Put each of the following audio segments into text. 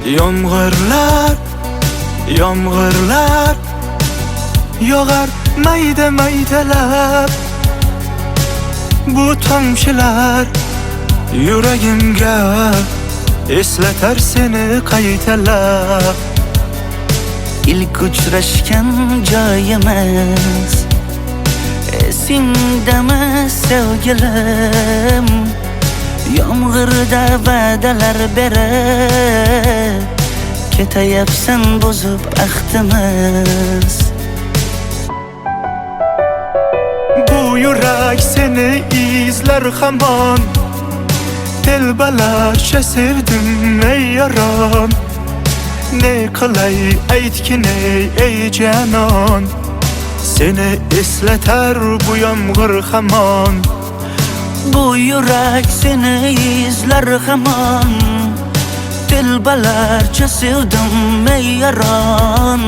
Yomg'irlar, yomg'irlar yog'ar mayda maydalab. Bu tomchilar yuragimga eslatar seni qaytalab. İlk uchrashgan joyimiz esingdami sevgilim? Yomg'irda va'dalar berib ketayapsan buzib ahdimiz. Bu yurak seni izlar hamon, telbalarcha sevdim ey yaron. Ne qilay aytgin ey canon, seni eslatar bu yomg'ir hamon. Bu yurak seni izlar hamon, telbalarcha sevdim ey yaron.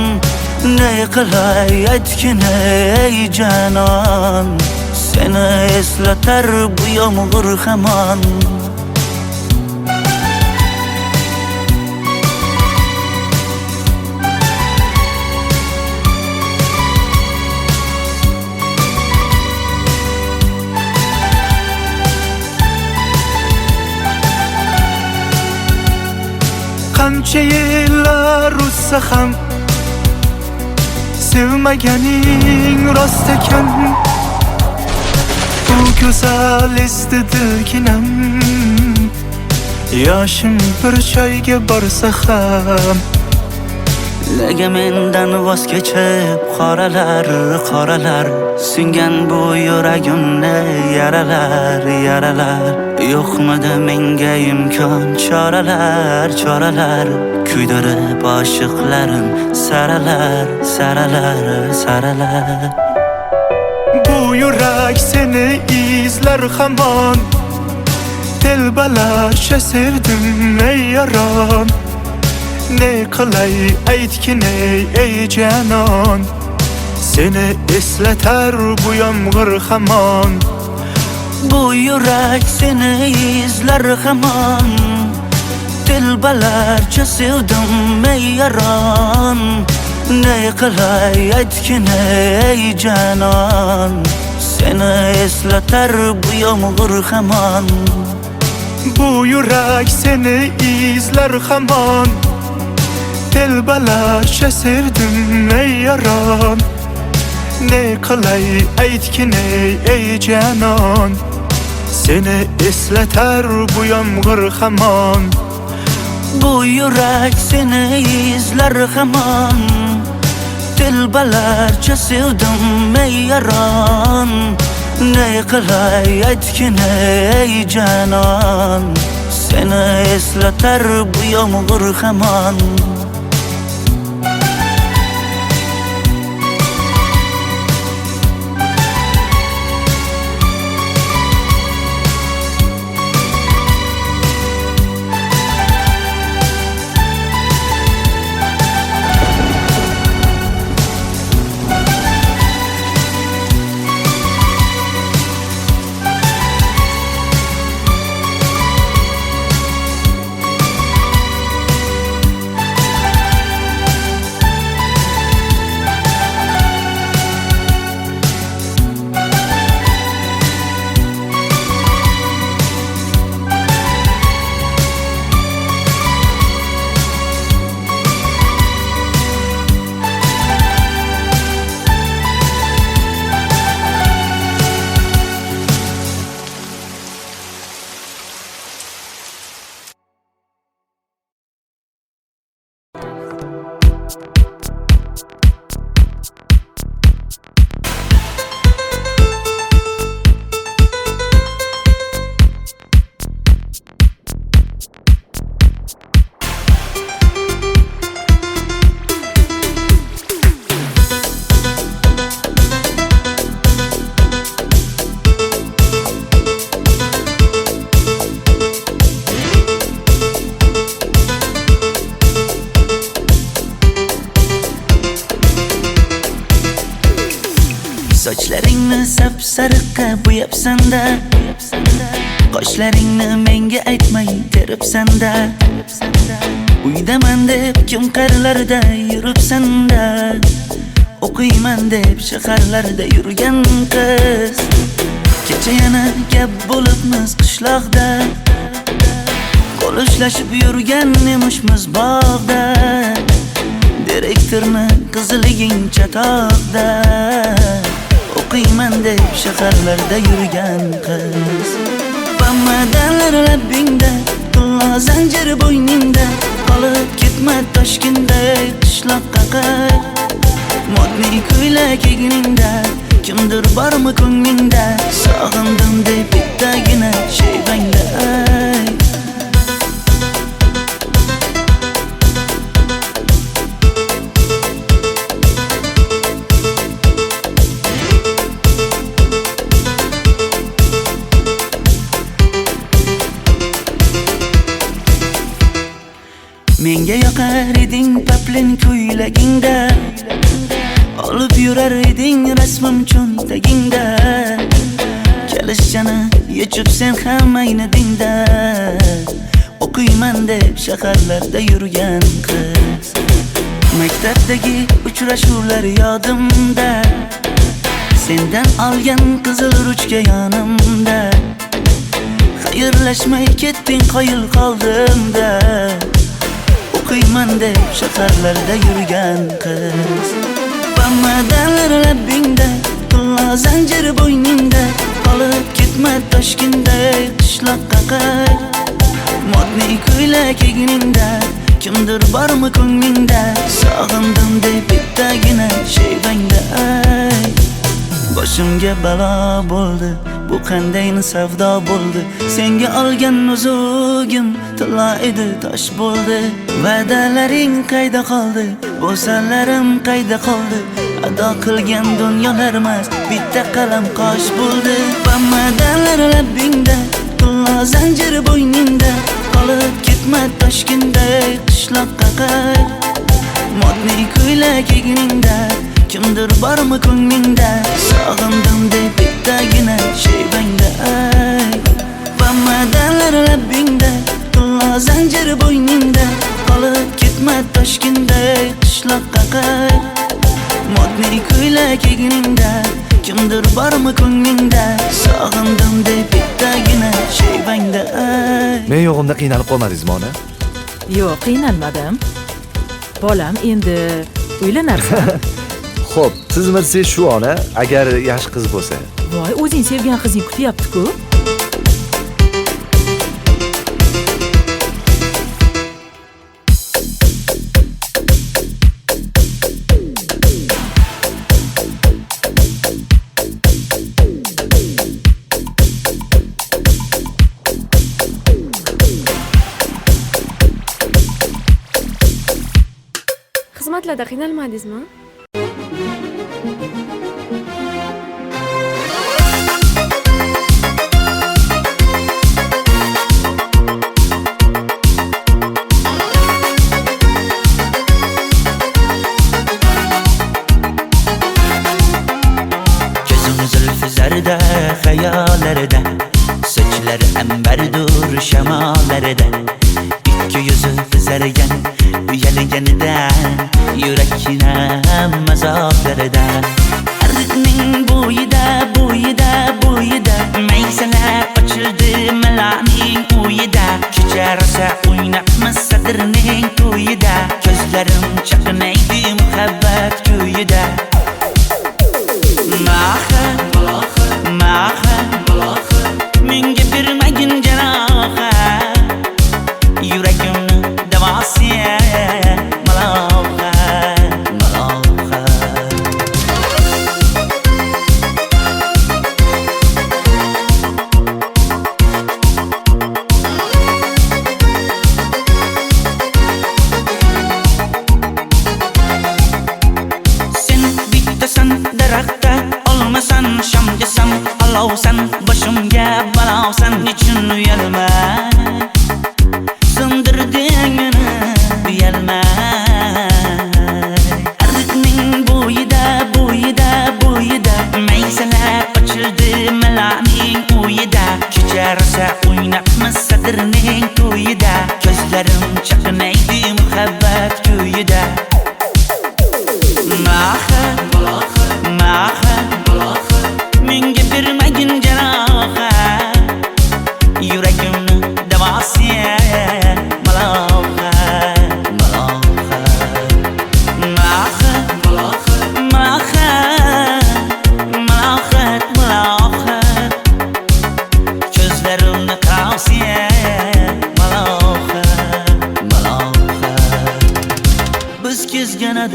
Ne qilay aytgin ey canon, seni eslatar bu yomg'ir hamon. Qancha yillar o'tsa ham sevmaganing rost ekan. Bu go'zal esdidiginam, yoshim bir joyga borsa ham. Nega mendan voz kechib qoralar, qoralar singan bu yuragimni yaralar, yaralar. Yo'qmidi menga imkon choralar, choralar kuydirib oshiqlarim saralar, saralar, saralar. Bu yurak seni izlar hamon, telbalarcha sevdim ey yaron. Ne qilay aytgin ey canon, seni eslatar bu yomg'ir hamon. Bu yurak seni izlar hamon, telbalarcha sevdim ey yaron. Ne qilay aytgin ey canon, seni eslatar bu yomg'ir hamon. Bu yurak seni izlar hamon, telbalarcha sevdim ey yaron. Ne qilay aytgin ey canon, seni eslatar bu yomg'ir hamon. Bu yurak seni izlar hamon, telbalarcha sevdim ey yaron. Ne qilay aytgin ey canon, seni eslatar bu yomg'ir hamon. Sochlaringni sapsariqqa bo'yabsan-da, qoshlaringni menga aytmay teribsan-da. Uydaman deb kim qarilarda yuribsan-da, o'qiyman deb shaharlarda yurgan qiz. Kecha yana gap bo'libmiz qishloqda, qo'lishlashib yurgan emishmiz bog'da. Direktorni qiziliging chatoqda, o'qiyman deb shaharlarda yurgan qiz. Bamadanlar labbingda, qulla zanjir bo'yningda, qolib ketma Toshkentday qishloqqa qayt. Modniy ko'ylak egningda, kimdir bormi ko'nglingda, sog'indim deb bittagina shayvangda ay. Menga yoqar eding paplin ko'ylagingda, olib yurar eding rasmim cho'ntagingda. Kalishchani yechib sen ham ayni dingda, o'qiyman deb shaharlarda yurgan qiz. Maktabdagi uchrashuvlar yodimda, sendan olgan qizil ruchka yonimda. Xayrlashmay ketding qoyil qoldimda, o'qiyman deb shaharlarda yurgan qiz. Bamadanlar labbingda, qulla zanjir bo'yningda, qolib ketma Toshkentday qishloqqa qayt. Modniy ko'ylak egningda, kimdir bormi ko'nglingda, sog'indim deb bittagina shayvangda ay. Boshimga balo bo'ldi, bu qanday savdo bo'ldi. Senga olgan nuzugim tilla edi, tosh bo'ldi. Va'dalaring qayda qoldi, bo'salarim qayda qoldi. Ado qilgan dunyolar emas, bitta qalam qosh bo'ldi. Bamadanlar labbingda, qulla zanjir bo'yningda, qolib ketma Toshkentday qishloqqa qayt. Modniy ko'ylak egningda, kimdir bormi ko'nglingda, sog'indim deb bittagina shayvangda ay. Bamadanlar labbingda, qulla zanjir bo'yningda, qolib ketma Toshkentday qishloqqa qayt. Modniy ko'ylak egningda, kimdir bormi ko'nglingda, sog'indim deb bittagina shayvangda ay. Men yo'g'imda qiynalib qolmadingizmi ona? Yo'q, qiynalmadim. Bolam, endi uylanarsan. Xo'p, siz bilsangiz shu ona, agar yaxshi qiz bo'lsa. Voy, o'zing sevgan qizing kutyapti-ku. Xizmatlarda qiynalmadingizmi? Zarda xayollarida, sochlari ambardur shamollarida, ikki yuzi qizargan uyalganida, yurakkinam mazoblarida. Arqning bo'yida, bo'yida, bo'yida, maysalar ochildi malaning uyida. Kecha rosa o'ynabmiz sadirning to'yida, ko'zlarim chaqnaydi muhabbat kuyida. Menga bermagin jarohat, yuragimni davosi maloha, maloha. Sen bittasan daraxtda, olmasan shamgasan, olovsan boshimga balosan. Nechun uyalma, sindirding meni uyalma. Arqning bo'yida, bo'yida, bo'yida, maysalar ochildi malaning uyida. Kecha rosa o'ynabmiz sadirning to'yida, ko'zlarim chaqnaydi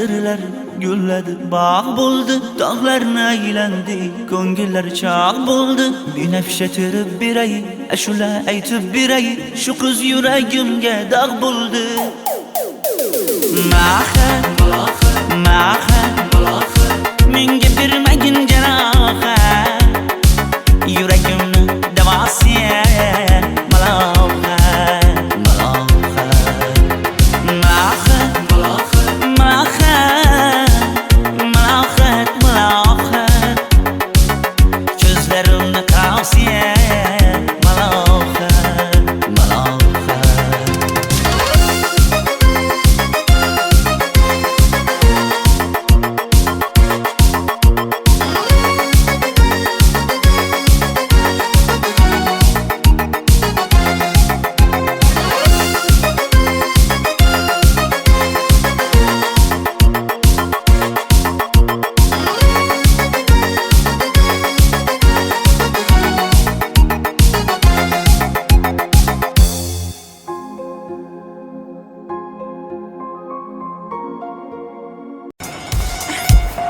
adirlar gulladi, bog' bo'ldi, dog'larni aylandi, ko'ngillar chog' bo'ldi. Binafsha terib beray, ashula aytib beray, shu qiz yuragimga dog' bo'ldi. Maha, maha, menga bermagin jarohat, yuragimni davosi maloha, maloha. Maha, maha, malohat, malohat, ko'zlarimni tavsiya malohat, malohat.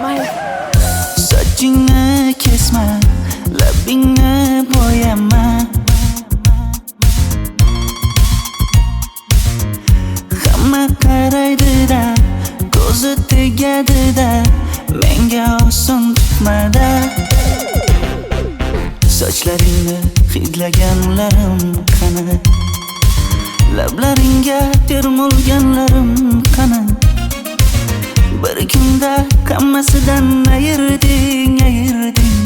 Mayli. Sochingni kesma, labingni bo'yama, hamma qaraydi-da, ko'zi tegadi-da, menga oson tutmada. Sochlaringni hidlaganlarim qani, lablaringga termulganlarim qani. Bir kunda hammasidan ayirding, ayirding,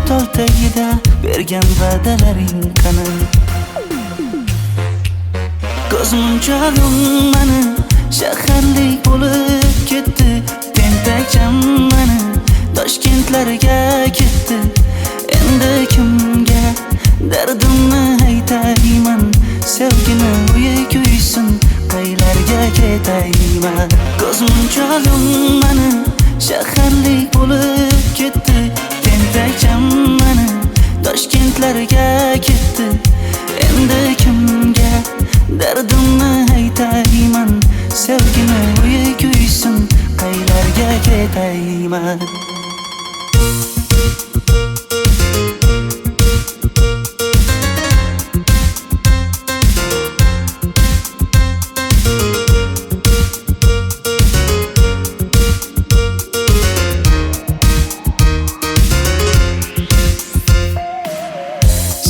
tol tagida bergan va'dalaring qani. Ko'zmunchog'im mani shaharlik bo'lib ketdi, tentakcham mani Toshkentlarga ketdi. Endi kimga dardimni aytayman, sevgini uyi kuysin, qaylarga ketayman. Ko'zmunchog'im mani shaharlik bo'lib ketdi, tentakcham mani Toshkentlarga ketdi. Endi kimga dardimni aytayman, sevgini uyi kuysin, qaylarga ketayman.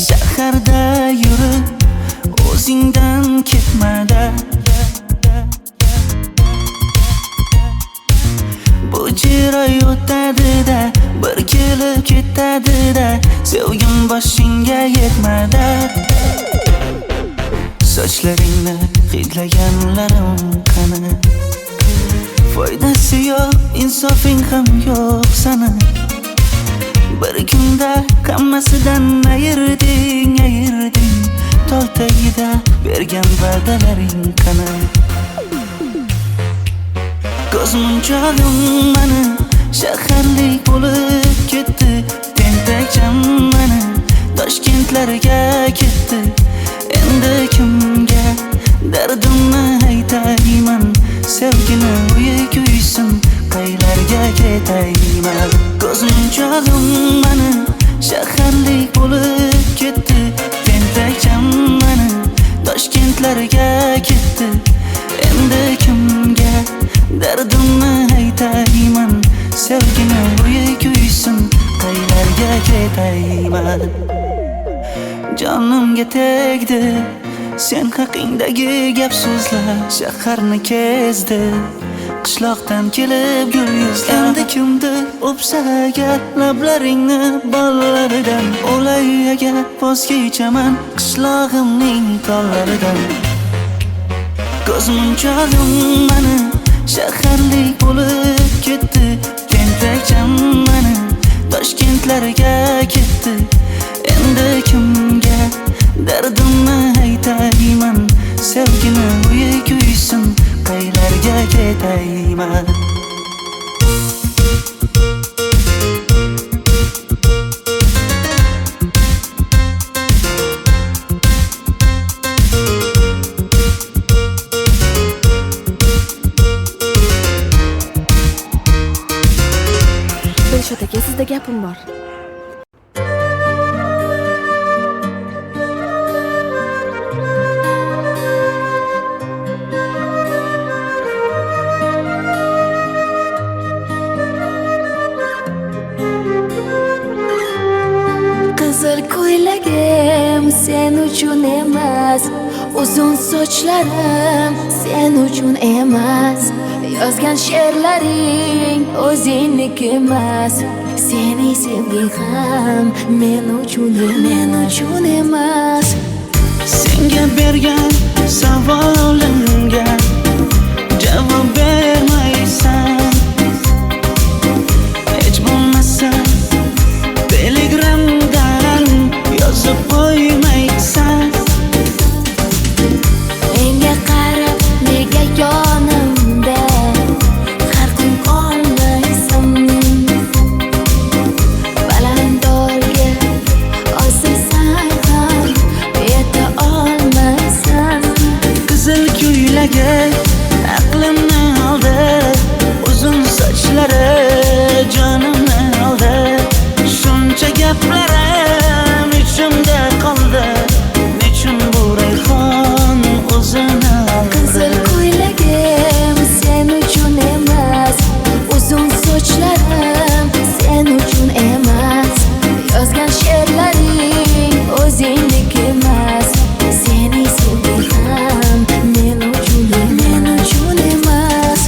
Shaharda yurib o'zingdan ketmada, bu jiroy o'tadi-da, bir kelib ketadi-da, sevgim boshingga yetmada. Sochlaringni hidlaganlarim qani, foydasi yo'q, insofing ham yo'q sana. Bir kunda hammasidan ayirding, ayirding, tol tagida bergan va'dalaring qani. Ko'zmunchog'im mani shaharlik bo'lib ketdi, tentakcham mani Toshkentlarga ketdi. Endi kimga dardimni aytayman, sevgini uyi kuysin, qaylarga ketayman. Ko'zmunchog'im mani shaharlik bo'lib ketdi, tentakcham mani Toshkentlarga ketdi. Endi kimga dardimni aytayman, sevgini uyi kuysin, qaylarga ketayman. Jonimga tegdi sen haqingdagi gap so'zlar, shaharni kezdi, qishloqdan kelib gul yuzlar. Endi kimdir o'psa agar lablaringni bollaridan, o'lay agar voz kechaman qishlog'imning tollaridan. Ko'zmunchog'im mani shaharlik bo'lib ketdi, tentakcham mani Toshkentlarga ketdi. Endi kimga dardimni aytayman, sevgini uyi kuysin, qaylarga ketayman. gapim bor. Qizil ko'ylagim sen uchun emas, uzun sochlarim sen uchun emas, yozgan she'rlaring o'zingniki emas, seni sevging ham men uchun emas. Senga bergan savolimga javob bermaysan. Hech bo'lmasa Telegramdan yozib qo'ymaysan. Menga qarab nega yonimda har kun qolmaysan? Balandorga osilsang ham yeta olmaysan. Qizil ko'ylagi aqlimni oldi, uzun sochlari jonimni oldi. Shuncha gaplarim ichimda qoldi, nechun bu rayhon o'zini oldi? Qizil ko'ylagim sen uchun emas, uzun sochlarim sen uchun emas, yozgan she'rlaring o'zingniki emas, seni sevging ham men uchun emas.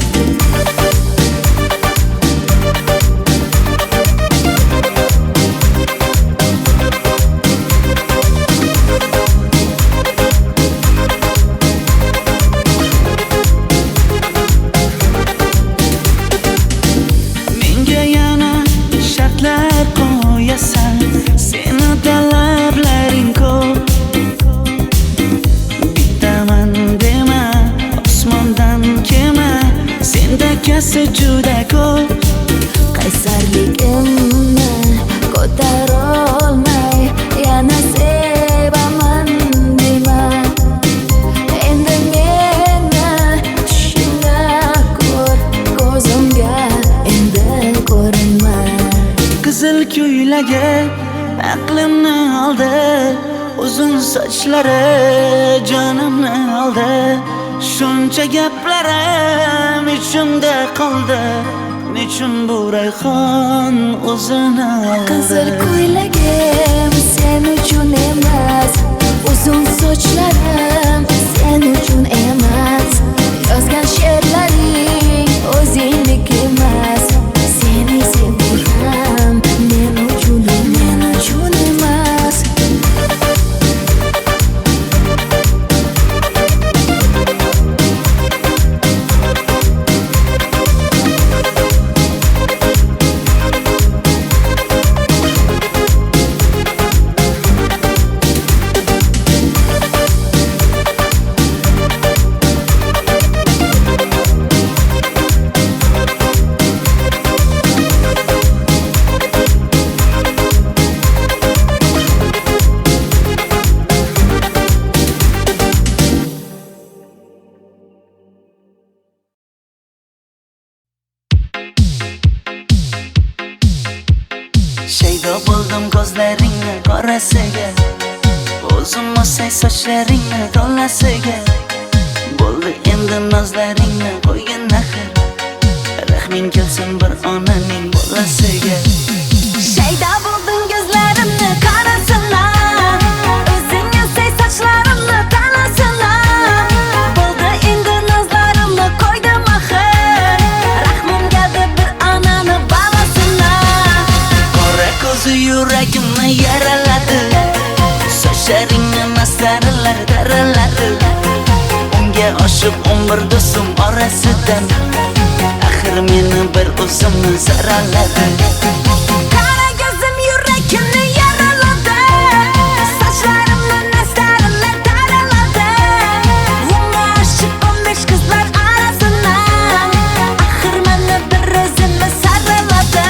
Menga yana shartlar qo'yasan, seni talablaring ko'p. Bittaman dema, osmondan kema, senda kasi juda ko'p. Qaysarligimni ko'tarolmay yana sevaman dema. Endi meni tushimda ko'r, ko'zimga endi ko'rinma. Qizil ko'ylagi aqlimni oldi, uzun sochlari jonimni oldi. Shuncha gaplarim ichimda qoldi, nechun bu rayhon o'zini oldi? Qizil ko'ylagim sen uchun emas, uzun sochlarim sen uchun emas, yozgan she'rlaring o'zingniki emas, seni sevging ham men uchun emas. Shaydo bo'ldim ko'zlaringni qorasiga, o'zim osay sochlaringni to'lasiga. Bo'ldi endi nozlaringni qo'ygin axir, rahming kelsin bir onaning bolasiga. Shaydo bo'ldim ko'zlarimni qarasana, o'zing osay sochlarimni tanasana. Bo'ldi endi nozlarimni qo'ydim axir, rahmimga bir onani bolasina. Qora ko'zi yuragimni yaraladi, sochlaringni masaralar daraladi. Unga oshib 11 do'stim orasidan, axir meni bir o'zimni zaraladi. Qara ko'zim yuragimni yaraladi, sochlarimni nastarlar taraladi. Unga oshib 15 qizlar orasina, axir meni bir o'zimni saraladi.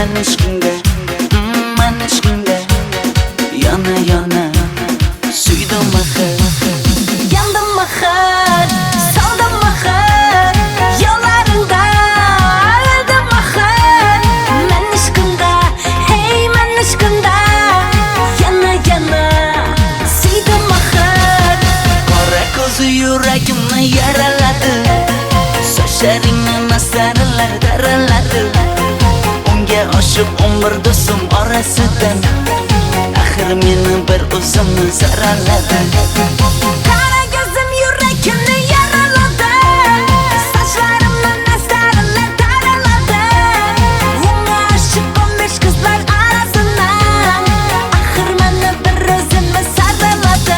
mani ishqingda, mani ishqingda yana yana suydim mahir. Yandım mahir, soldim mahir, yo'llaringda o'ldim mahir. Men ishqingda, hey men ishqingda yana yana suydim mahir. Qora ko'zi yuragimni yaraladi, sochlaringni masaralar daraladi. Unga oshiq umr do'stim orasidan, axir meni bir o'zimni zaraladi. Qara ko'zim yuragimni yaraladi, sochlarimni nastarlar taraladi. Unga oshiq 15 qizlar arasidan, axir meni bir o'zimni saraladi.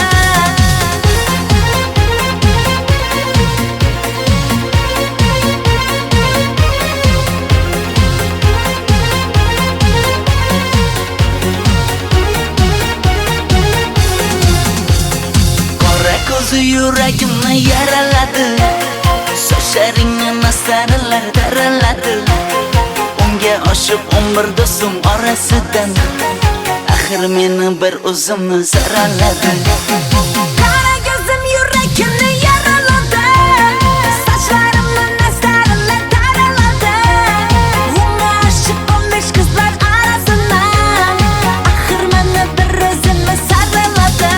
Qora ko'zi yuragimni yaraladi, sochlaringni masaralar daraladi. Unga oshiq umr do'stim orasidan, axir meni bir o'zimni zaraladi. Qara ko'zim yuragimni yaraladi, sochlarimni nastarlar taraladi. Unga oshiq 15 qizlar arasidan, axir meni bir o'zimni saraladi.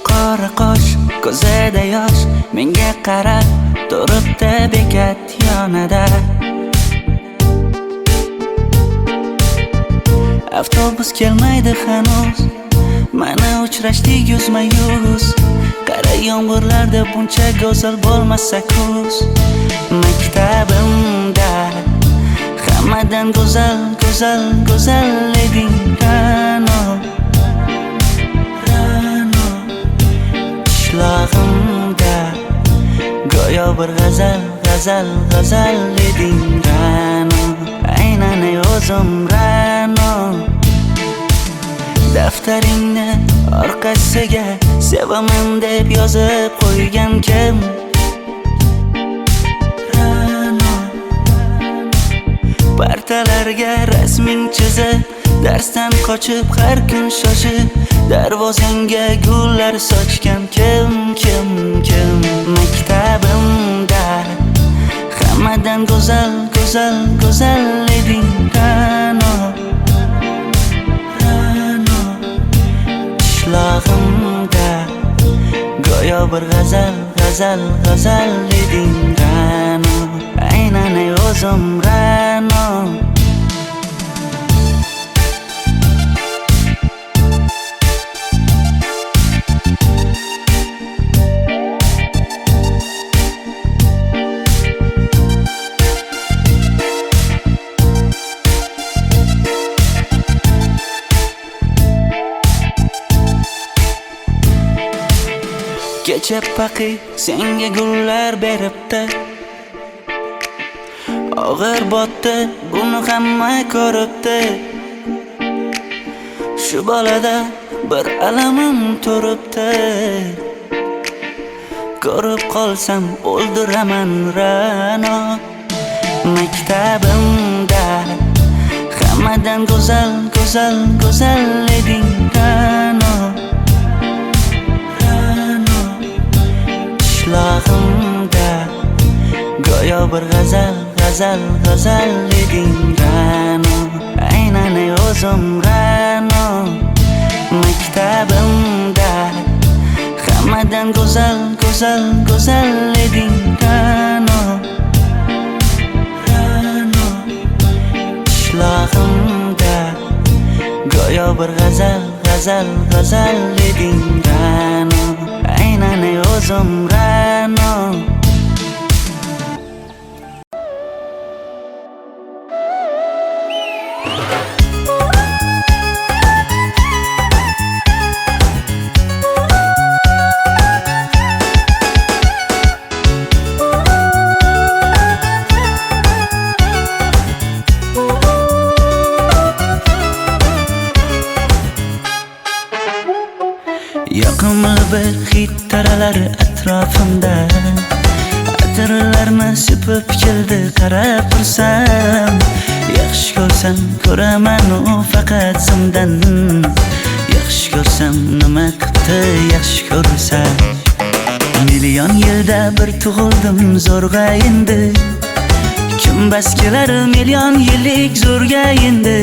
Qora qosh, ko'zida yosh, menga qarab turibdi bekat yonida. Avtobus kelmaydi hanuz, mana uchrashdik yuzma-yuz. Qara yomg'irlarda buncha go'zal bo'lmasa kuz. Maktabimda hammadan go'zal, go'zal, go'zal eding Ra'no. Qishlog'imda go'yo bir g'azal, g'azal, g'azal eding Ra'no. Aynan o'zim Ra'no. Daftaringni orqasiga sevaman deb yozib qo'ygan kim? Ra'no. Partalarga rasming chizib, darsdan qochib har kun shoshib, darvozangga gullar sochgan kim, kim, kim? Maktabimda hammadan go'zal, go'zal, go'zal eding Ra'no. Ra'no. Qishlog'imda go'yo bir g'azal, g'azal, g'azal eding Ra'no. Aynan o'zim Ra'no. Kecha paqi senga gullar beribdi, og'ir botdi, buni hamma ko'ribdi. Shu bolada bir alamim turibdi, ko'rib qolsam o'ldiraman Ra'no. Maktabimda hammadan go'zal, go'zal, go'zal eding Ra'no. Qishlog'imda go'yo bir g'azal, g'azal, g'azal eding Ra'no. Aynan o'zim Ra'no. Maktabimda hammadan go'zal, go'zal, go'zal eding Ra'no. Ra'no. Qishlog'imda go'yo bir g'azal, g'azal, g'azal eding Ra'no. Aynan o'zim Ra'no. Yoqimli bir hid taralar atrofimda. Atirlarni sepib keldi qarab tursam. Yaxshi ko'rsam ko'raman u faqat simdan. Yaxshi ko'rsam nima qildi yaxshi ko'rsam. Million yilda bir tug'ildim zo'rg'a endi. Kim bas kelar million yillik zo'rga endi.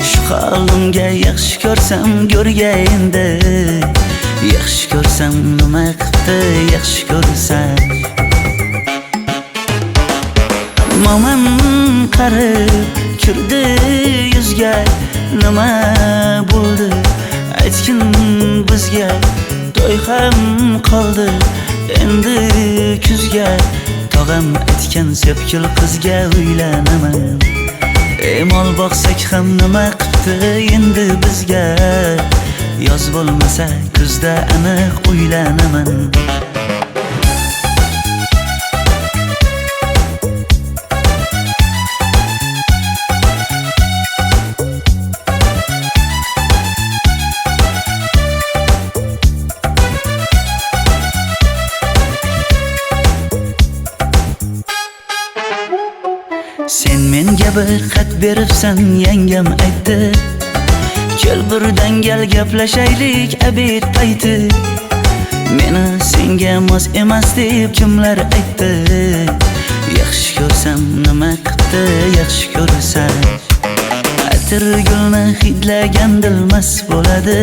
Shu holimga yaxshi ko'rsam go'rga endi. Yaxshi ko'rsam nima qildi yaxshi ko'rsam. Momam qarib kirdi yuzga. Nima bo'ldi aytgin bizga. To'y ham qoldi endi kuzga. Tog'am aytgan sepkil qizga uylanaman. Mol boqsak ham nima qildi endi bizga. Yoz bo'lmasa kuzda aniq uylanaman. Sen menga bir xat beribsan yangam aytdi. Kel birdan gal gaplashaylik abid payti. Meni senga mos emas deb kimlar aytdi. Yaxshi ko'rsam nima qildi yaxshi ko'rsam. Atir gulni hidlagan dilmas bo'ladi.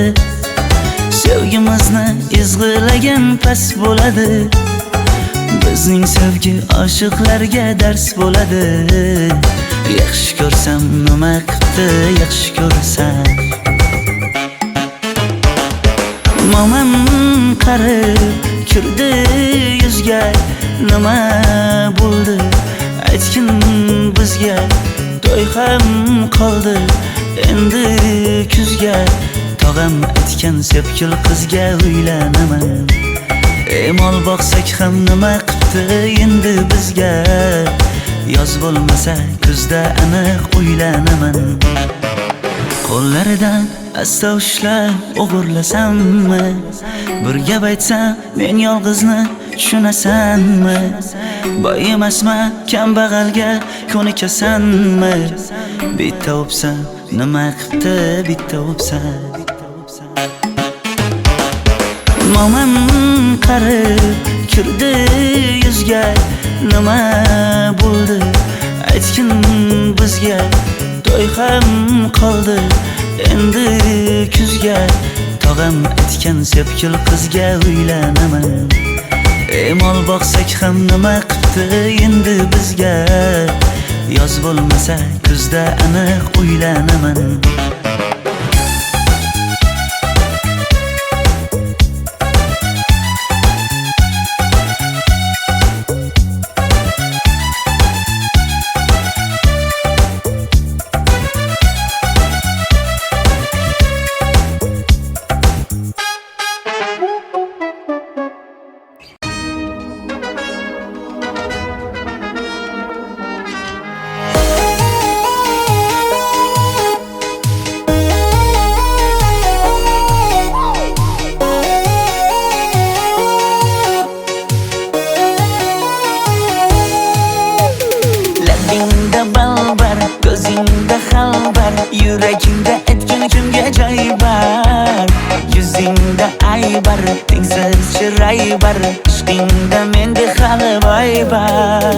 Sevgimizni izg'ilagan pas bo'ladi. Bizning sevgi oshiqlarga dars bo'ladi. Yaxshi ko'rsam nima qildi yaxshi ko'rsam. Momam qarib kirdi yuzga. Nima bo'ldi aytgin bizga. To'y ham qoldi endi kuzga. Tog'am aytgan sepkil qizga uylanaman. Mol boqsak ham nima qildi endi bizga. Yoz bo'lmasa kuzda aniq uylanaman. Qo'llaridan asta ushlab o'g'irlasammi? Bir gap aytsam men yolg'izni tushunasanmi? Boy emasman kambag'alga ko'nikasanmi? Bitta o'psam nima qildi bitta o'psam. Momam qarib kirdi yuzga. Nima bo'ldi aytgin bizga. To'y ham qoldi endi kuzga. Tog'am aytgan sepkil qizga uylanaman. Mol boqsak ham nima qildi endi bizga. Yoz bo'lmasa kuzda aniq uylanaman. Yuragingda aytgan kimga joy bor. Yuzingda aybar, tengsiz chiroy bor. Ishqingda menda hali voy bor.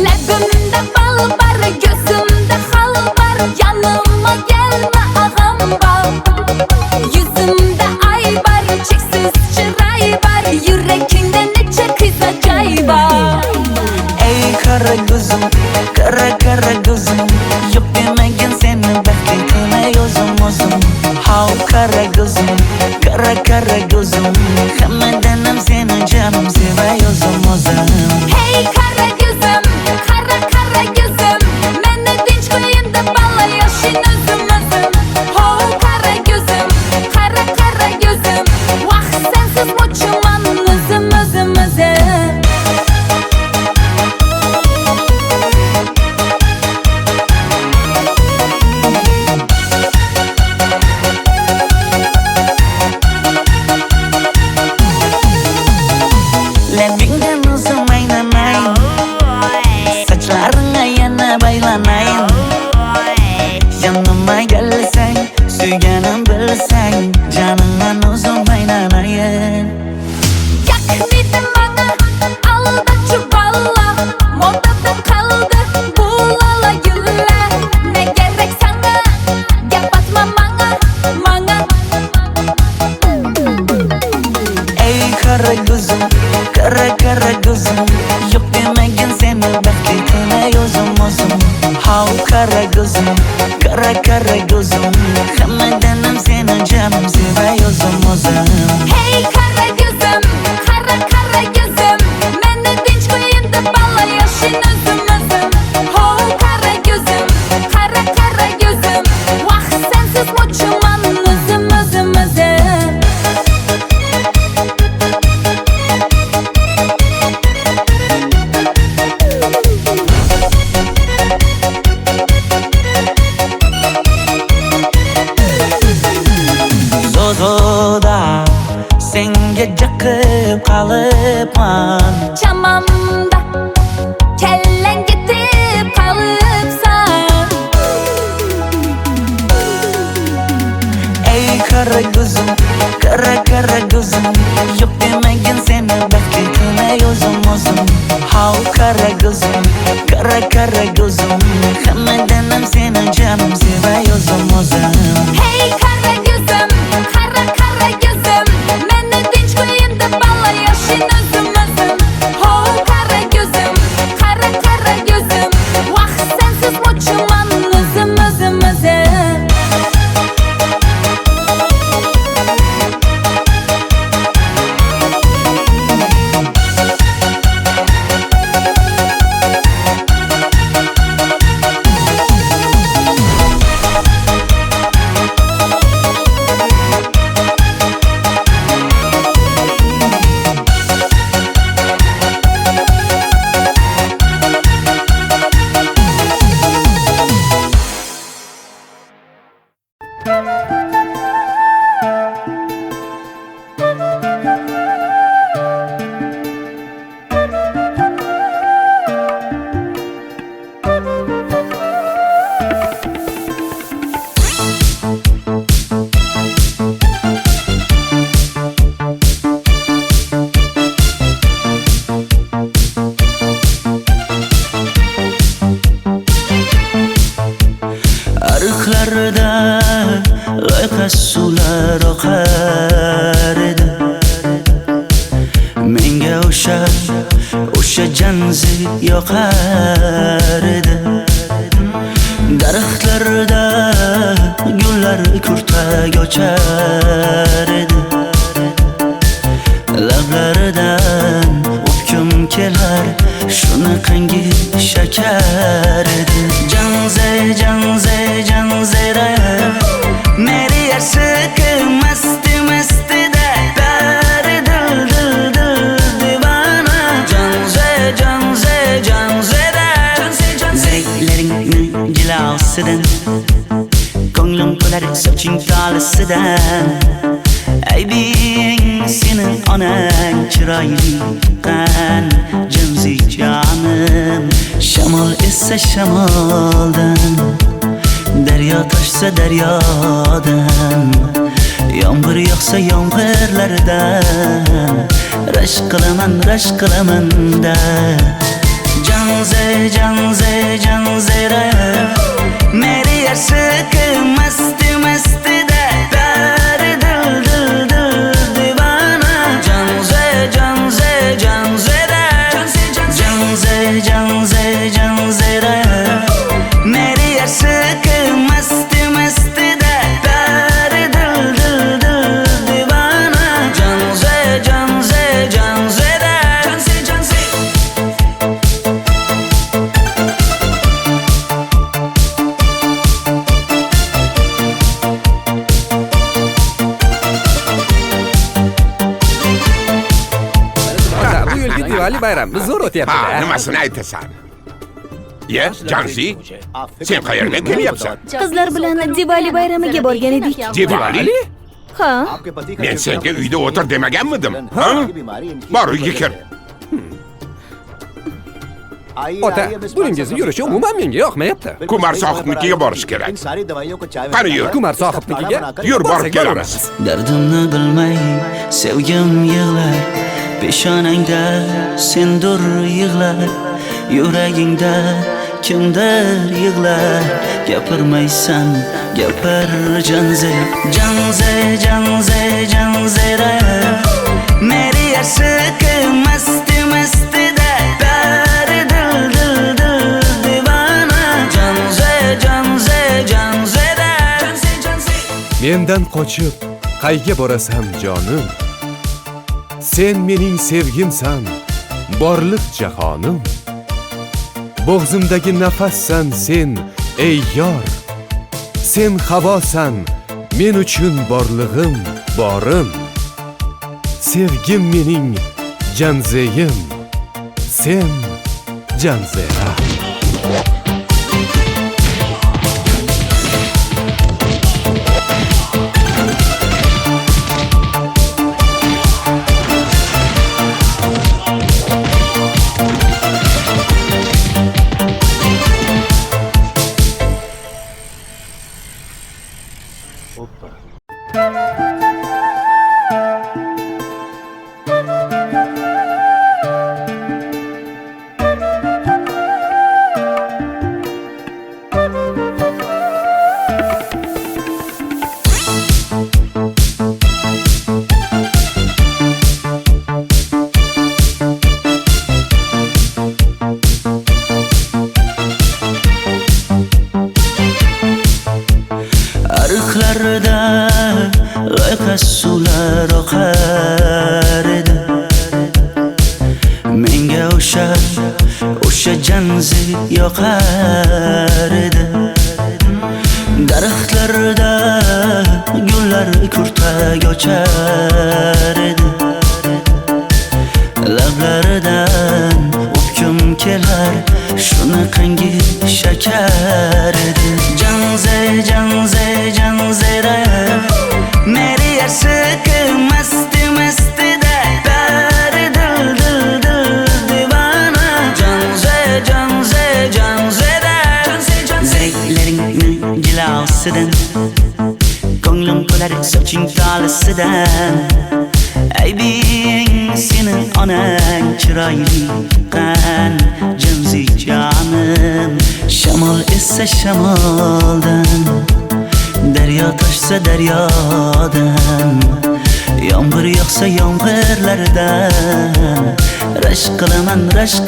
Labimda bal bor, ko'zimda xal bor. Yanimga kelma ag'am bor. Yuzimda aybar, cheksiz chiroy bor. Yuragingda necha qiza joy bor. Ey qara ko'zim, qara ko'zim. Yo'q demagan seni baxting qilmay o'zim. How qara ko'zim, qara ko'zim. Hammadan ham seni jonim sevay o'zim. Hey qara ko'zim, qara ko'zim. Meni tinch qo'yinda balla yashin o'zim. How qara ko'zim, qara ko'zim. Vaqt sensiz mo'chiman o'zim. kara gözüm, kara gözüm. Yok demegin seni bekleytine yozum ozum. Hav kara gözüm, kara gözüm. Hammadanam seni canım sever yozum ozum. Hey kara gözüm, kara gözüm. Meni dinç koyun da balla yaşın özüm özüm. Ho kara gözüm, kara gözüm. Vah sensiz muçuman özüm özüm özüm. Zozoda senga jaqib qalıpman. Chamamda kellen ketib qalıpsan. Ey kara gözüm, kara gözüm. Yok demegin seni bekleytine yozum ozum. Hav kara gözüm, kara gözüm. Hammadanam seni canım sever yozum ozum. Hey kara gözüm, kara gözüm. Meni dinç koyun da balla yaşın özüm özüm. Ho kara gözüm, kara gözüm. Vah sensiz muçuman özüm özüm özüm. Arıqlarda loyqa suvlar oqar edi. Menga o'sha janzi yoqar edi. Daraxtlarda gullar kurtak ochar edi. Lablaridan o'pkim kelar, shunaqangi shakar edi. Janzera meri yarshiki masti dari dil divana. Janzera zevklaringni jilosidan, ko'nglim to'lar soching tolisidan. Aybing sening onang chiroyli qan janzi jonim. Shamol esa shamoldan, daryo toshsa daryodan, yomg'ir yog'sa yomg'irlardan rashk qilaman da. Janzera meri yarshiki masti dari dil divana. Janzera meri yarshiki masti dari dil divana. Janzera Bu yilgi Diwali bayrami zo'r o'tyapti-da. Nimasini aytasan? Ye, Janzi, sen qayerdan kelyapsan? Qizlar bilan Diwali bayramiga borgan edik. Diwali? Ha? Men senga uyda o'tir demaganmidim? Ha? Bor uyga kir. Ota, buningizni yurishi umuman menga yoqmayapti. Kumar sohibnikiga borish kerak. Qani yur. Kumar sohibnikiga Yur, borib kelamiz. Dardimni bilmay sevgim yig'lar, peshonangda sendur yig'lar, yuragingda kimdir yig'lar. Gapirmaysan, gapir janzera. Meri Mendan qochib qayga borasan jonim? Sen mening sevgimsan, borliq jahonim. Bo'g'zimdagi nafassan sen, ey yor. Sen havosan, men uchun borlig'im, borim. Sevgim mening janzeyim, sen janzera. Ariqlarda g'ayqas suvlar oqar edi. Menga o'sha janzi yoqar edi. Daraxtlarda gullar kurtak ochar edi. Lablaridan o'pkim kelar, shunaqangi shakar edi. Janzera meri yarsiqi masti da dil divana. Janzera zevklaringni jilosidan, ko'nglim to'lar soching tolisidan. Aybing sening onang chiroyli qan, janzi jonim. Shamol essa shamoldan, daryo toshsa daryodan, yomg'ir yog'sa yomg'irlardan, rashk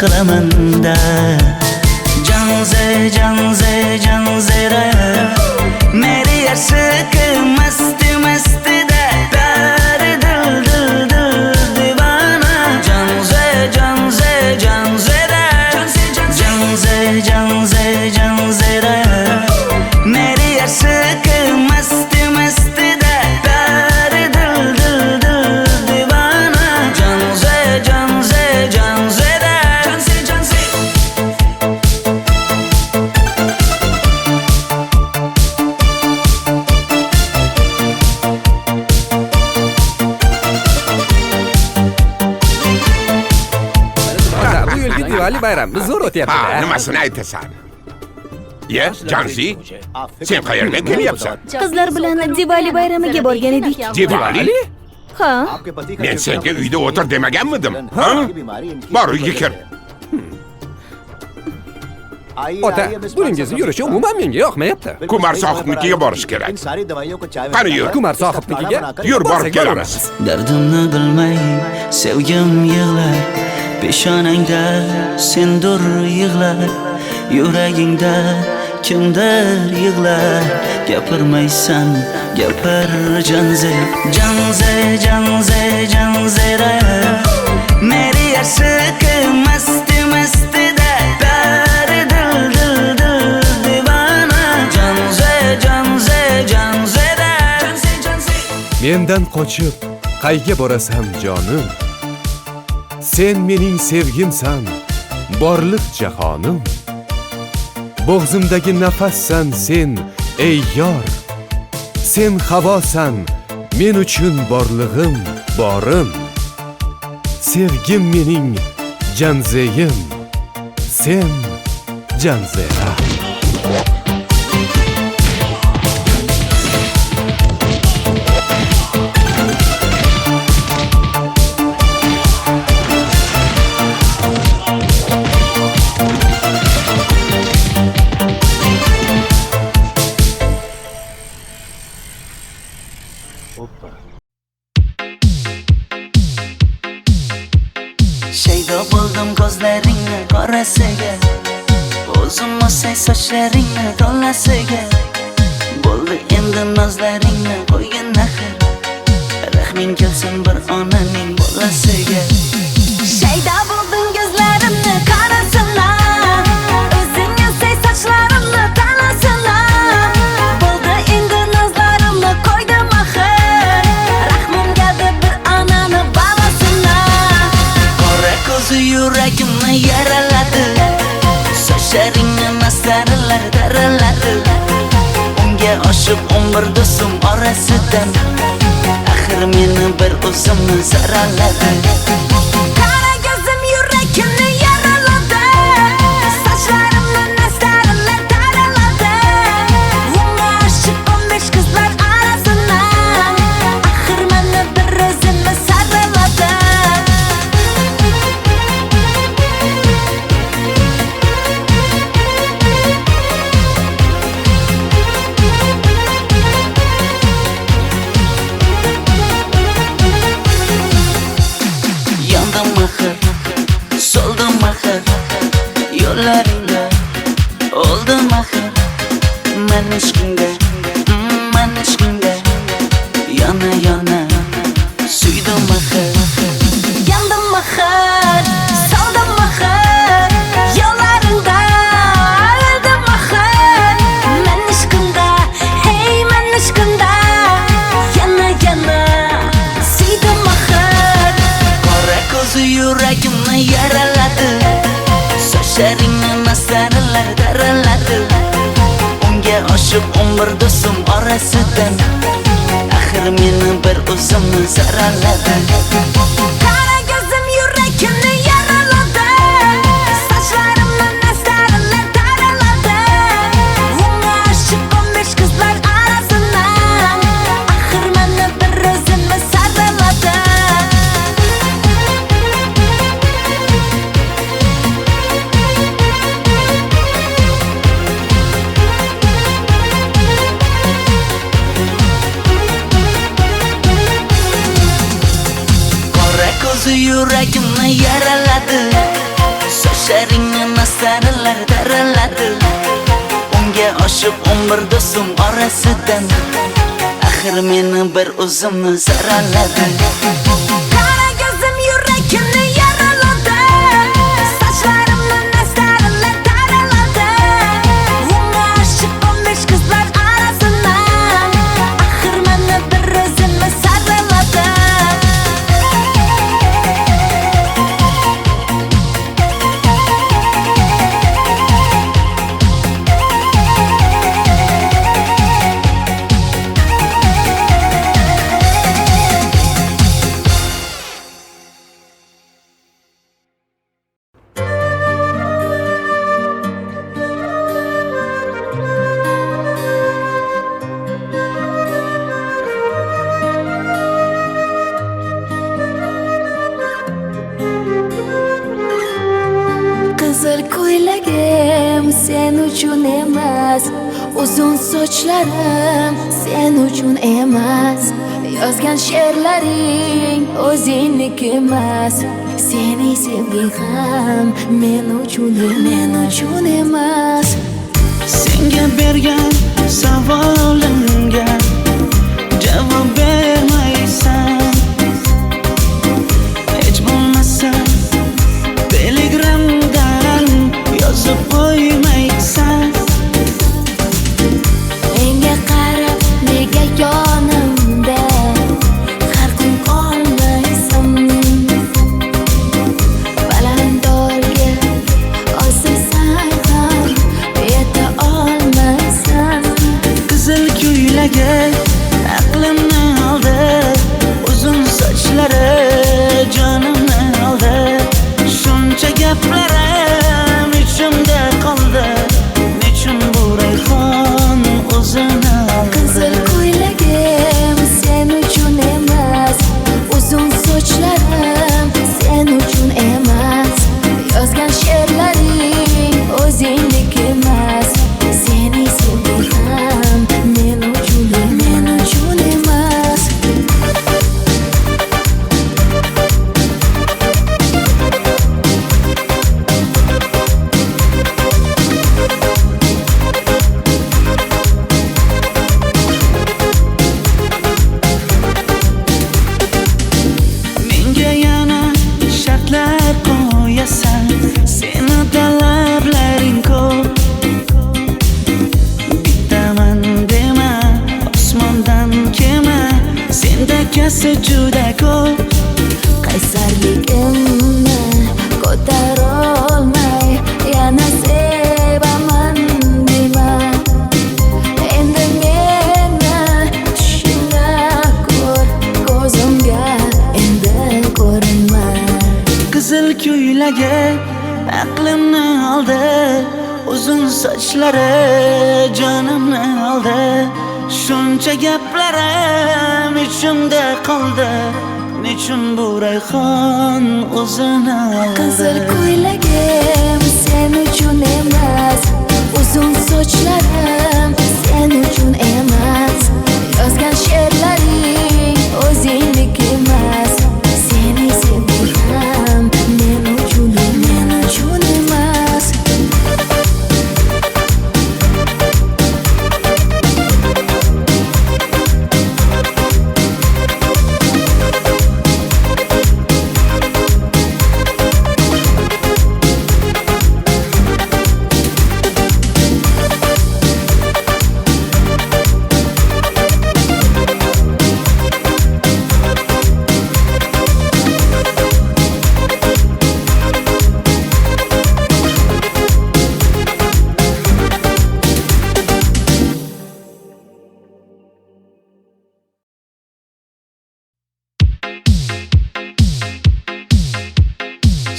qilaman da. Janzera meri yarsiqi masti da dil divana. Janzera meri yarsiqi masti da dil divana. Janzera Bu yilgi Diwali bayrami zo'r o'tyapti-da. Nimasini aytasan? Ye, Janzi, sen qayerdan kelyapsan? Qizlar bilan Diwali bayramiga borgan edik. Diwali? Ha? Men senga uyda o'tir demaganmidim? Ha? Bor uyga kir. Ota, buningizni yurishi umuman menga yoqmayapti. Kumar sohibnikiga borish kerak. Qani yur. Kumar sohibnikiga Yur, borib kelamiz. Dardimni bilmay sevgim yig'lar, peshonangda sendur yig'lar, yuragingda kimdir yig'lar. Gapirmaysan, gapir janzera meri yarsiqi masti da dil divana. Janzera Mendan qochib qayga borasan jonim? Sen mening sevgimsan, borliq jahonim. Bo'g'zimdagi nafassan sen, ey yor. Sen havosan, men uchun borlig'im, borim. Sevgim mening janzeyim, sen janzera. Shaydo bo'ldim ko'zlaringni qorasiga, o'zim o'say sochlaringni to'lasiga. Bo'ldi endi nozlaringni qo'ygan axir. Rahming kelsin bir onaning bolasiga. Shayda bo'lding gözlarimni qarasınlar, o'zing yasay sochlarimni tanasınlar. Bo'ldi endi nozlarimni qo'ydim axir, rahmim keldi bir onani bolasınlar. Qora ko'zi yuragimni yaraladi, sochlaringni masaralar daraladi. Unga oshib 11 do'stim orasidan, axir meni bir o'zimni zaraladi. Qara gözüm yüreğimni yaraladı, saçlarımla nestarlar taraladı. Unga aşık 15 kızlar arasından, axir meni bir o'zimni saraladı. Yandım axir, soldum axir, yo'llaringda oldum axir. Men ishqingga, yana suydim axir. Yandım axir, soldim axir, yo'llaringda o'ldim axir. Men ishqimda, hey men ishqimda, yana suydim axir. Qora ko'zi yuragimni yaraladi, sochlaringni masaralar daraladi. Unga oshib 11 do'stim orasidan, axir meni bir o'zimni zaraladi. Qara gözüm yüreğimni yaraladı, saçlarımla nestarlar taraladı. Unga aşık 15 kızlar arasından, axir meni bir o'zimni saraladı. Qora ko'zi yuragimni yaraladi, sochlaringni masaralar daraladi. Unga oshib 11 do'stim orasidan, axir meni bir o'zimni zaraladi. Qara gözüm yüreğimni yaraladı, saçlarımla nestarlar taraladı. Unga aşık 15 kızlar arasından, axir meni bir o'zimni saraladı. Qizil ko'ylagim sen uchun emas, uzun sochlarim sen uchun emas. Yozgan she'rlaring o'zingniki emas, seni sevging ham men uchun emas. Senga bergan savolimga javob bermaysan. Hech bo'lmasa Telegramdan yozib qo'ymaysan. Menga qarab nega yonimda har kun qolmaysan. Balandorga osilsang ham yeta olmaysan. Qizil ko'ylagi aqlimni ko'ylagi aqlimni oldi, uzun sochlari jonimni oldi. Shuncha gaplarim ichimda qoldi, nechun bu rayhon o'zini oldi? Qizil ko'ylagim sen uchun emas, uzun sochlarim sen uchun emas. Yozgan she'rlaring o'zingniki emas, seni sevdim men uchun emas.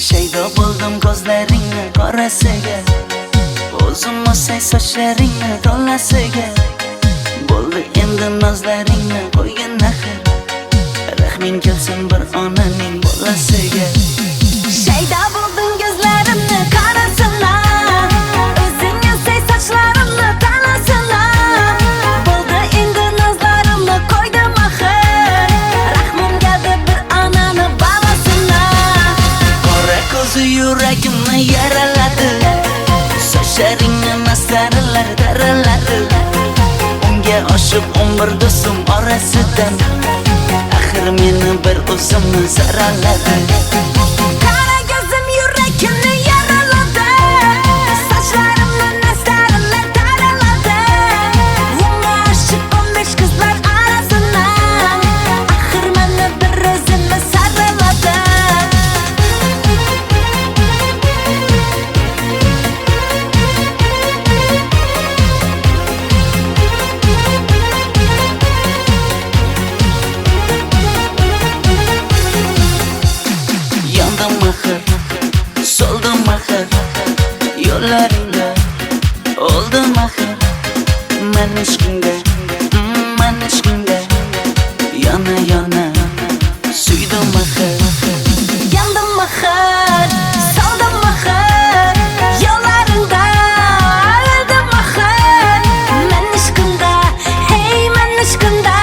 Shaydo bo'ldim ko'zlaringni qorasiga, o'zim o'say sochlaringni to'lasiga. Bo'ldi endi nozlaringni qo'ygin axir, rahming kelsin bir onaning bolasiga. Shaydo bo'ldim ko'zlarimni qarasana, o'zing o'say sochlarimni tanasana. Bo'ldi endi nozlarimni qo'ydim axir, rahmim keldi bir onani bolasina. Qora ko'zi yuragimni yaraladi, sochlaringni masaralar daraladi. Unga oshib 11 do'stim orasidan, axir meni bir o'zimni saraladi. Qara ko'zim yuragimni yaraladi, sochlarimni masaralar daraladi. Unga oshib 15 qizlar orasidan, axir meni bir o'zimni saraladi. Yondim axir, soldim axir, yo'llaringda oldim axir. Men ishqingda, yana suydim axir. Yandım axir, soldim axir, yo'llaringda oldim axir. Men ishqimda, hey men ishqimda,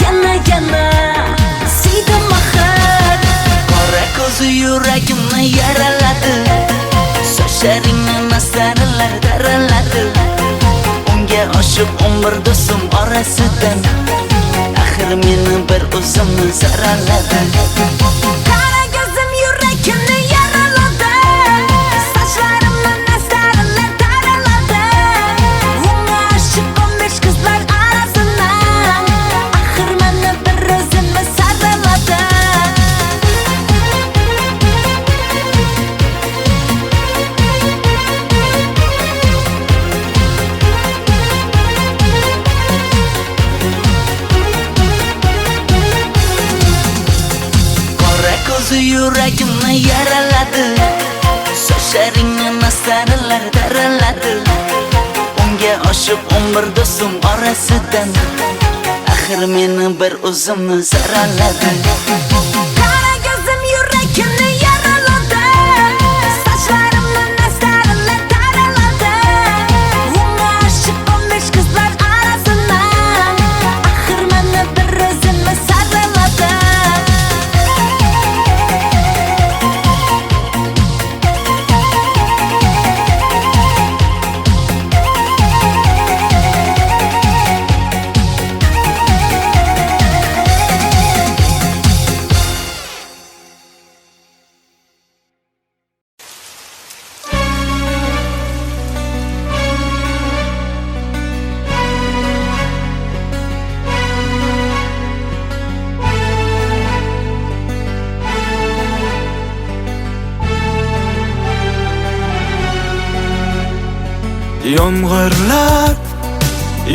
yana suydim axir. Qora ko'zi yuragimni yaraladi, sochlaringni masaralar daraladi. Unga oshib 11 do'stim orasidan, axir meni bir o'zimni saraladi. Qara ko'zim yuragimni yaraladi, sochlarimni masaralar daraladi. Unga oshib 15 qizlar orasidan, axir meni bir o'zimni saraladi. Qora ko'zi yuragimni yaraladi, sochlaringni masaralar daraladi. Unga oshib 11 do'stim orasidan, axir meni bir o'zimni saraladi. Qara ko'zim yuragimni yaraladi, sochlarimni masaralar daraladi. Unga oshib 15 qizlar orasidan, axir meni bir o'zimni saraladi.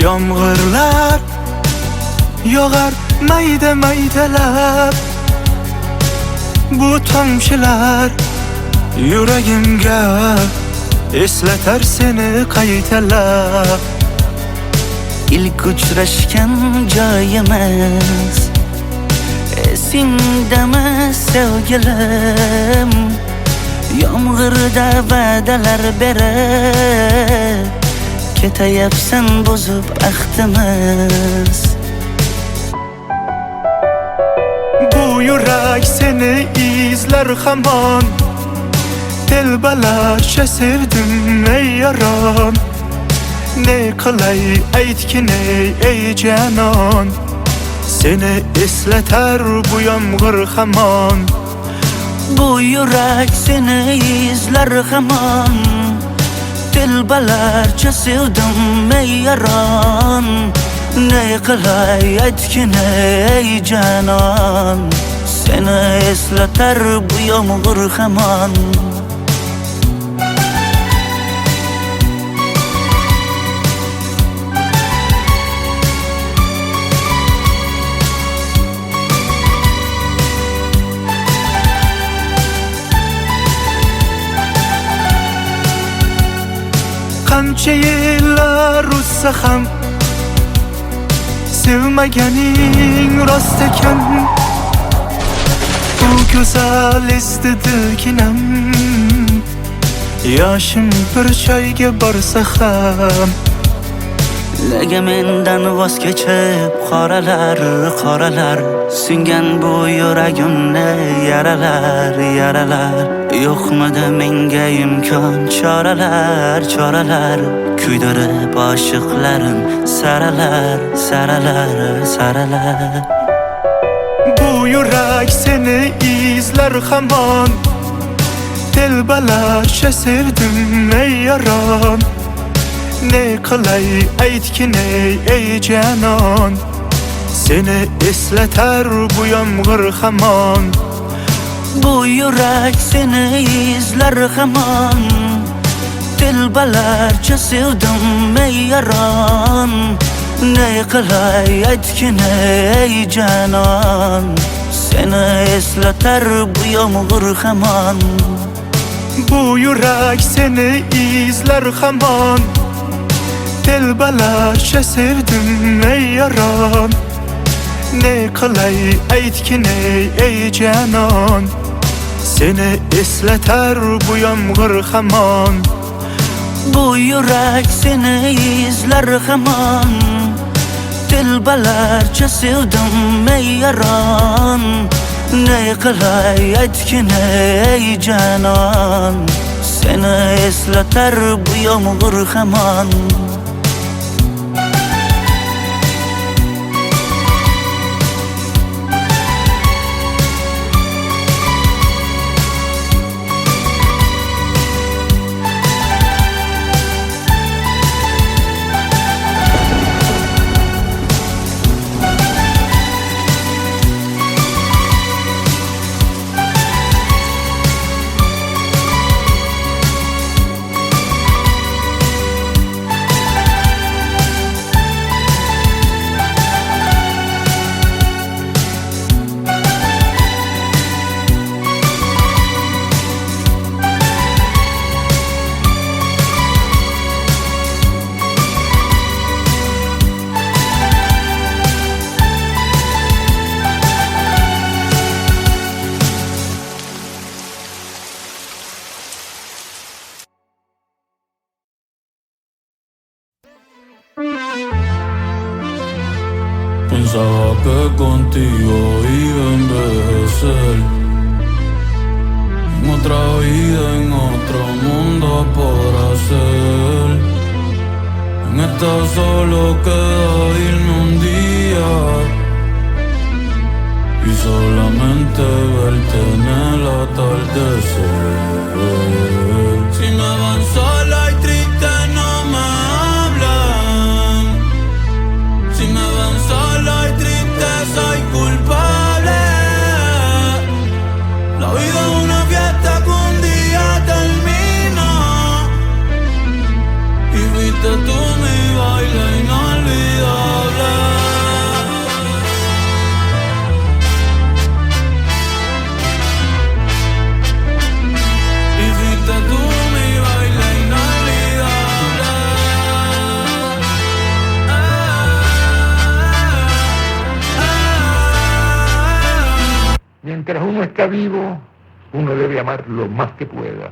Yomg'irlar yog'ar mayda maydalab, Bu tomchilar yuragimga eslatar seni qaytalab. İlk uçraşgan joyimiz esingdami sevgilim? Yomg'irda va'dalar berib ketayapsan buzib ahdimiz. Bu yurak seni izler hamon, telbalarcha sevdim ey yaron. Ne qilay aytgin ey canon, seni eslatar bu yomg'ir hamon. Bu yurak seni izler hamon, telbalarcha sevdim ey yaron. Ne qilay aytgin ey canon, seni eslatar bu yomg'ir hamon. Qancha yillar o'tsa ham sevmaganing rost ekan. Bu go'zal esdi dilginam, yoshim bir joyga borsa ham. Nega mendan voz kechib qoralar singan bu yuragimni yaralar. Yo'qmidi menga imkon choralar kuydirib oshiqlarim saralar. Bu yurak seni izler hamon, telbalarcha sevdim ey yaron. Ne qilay aytgin ey canon, seni eslatar bu yomg'ir hamon. Bu yurak seni izler hamon, telbalarcha sevdim ey yaron. Ne qilay aytgin ey canon, seni eslatar bu yomg'ir hamon. Bu yurak seni izler hamon, telbalarcha sevdim ey yaron. Ne qilay aytgin ey canon, seni eslatar bu yomg'ir hamon. Bu yurak seni izler hamon, telbalarcha sevdim ey yaron. Ne qilay aytgin ey canon, seni eslatar bu yomg'ir hamon. Pensaba que contigo iba a envejecer, en otra vida, en otro mundo por hacer. En esta solo queda irme un día y solamente verte en el atardecer. Si me van sola y triste no me hablan, si me ven sola y triste soy culpable. La vida es una fiesta que un día termina y fuiste tú mi baile inolvidable. está vivo, uno debe amar lo más que pueda.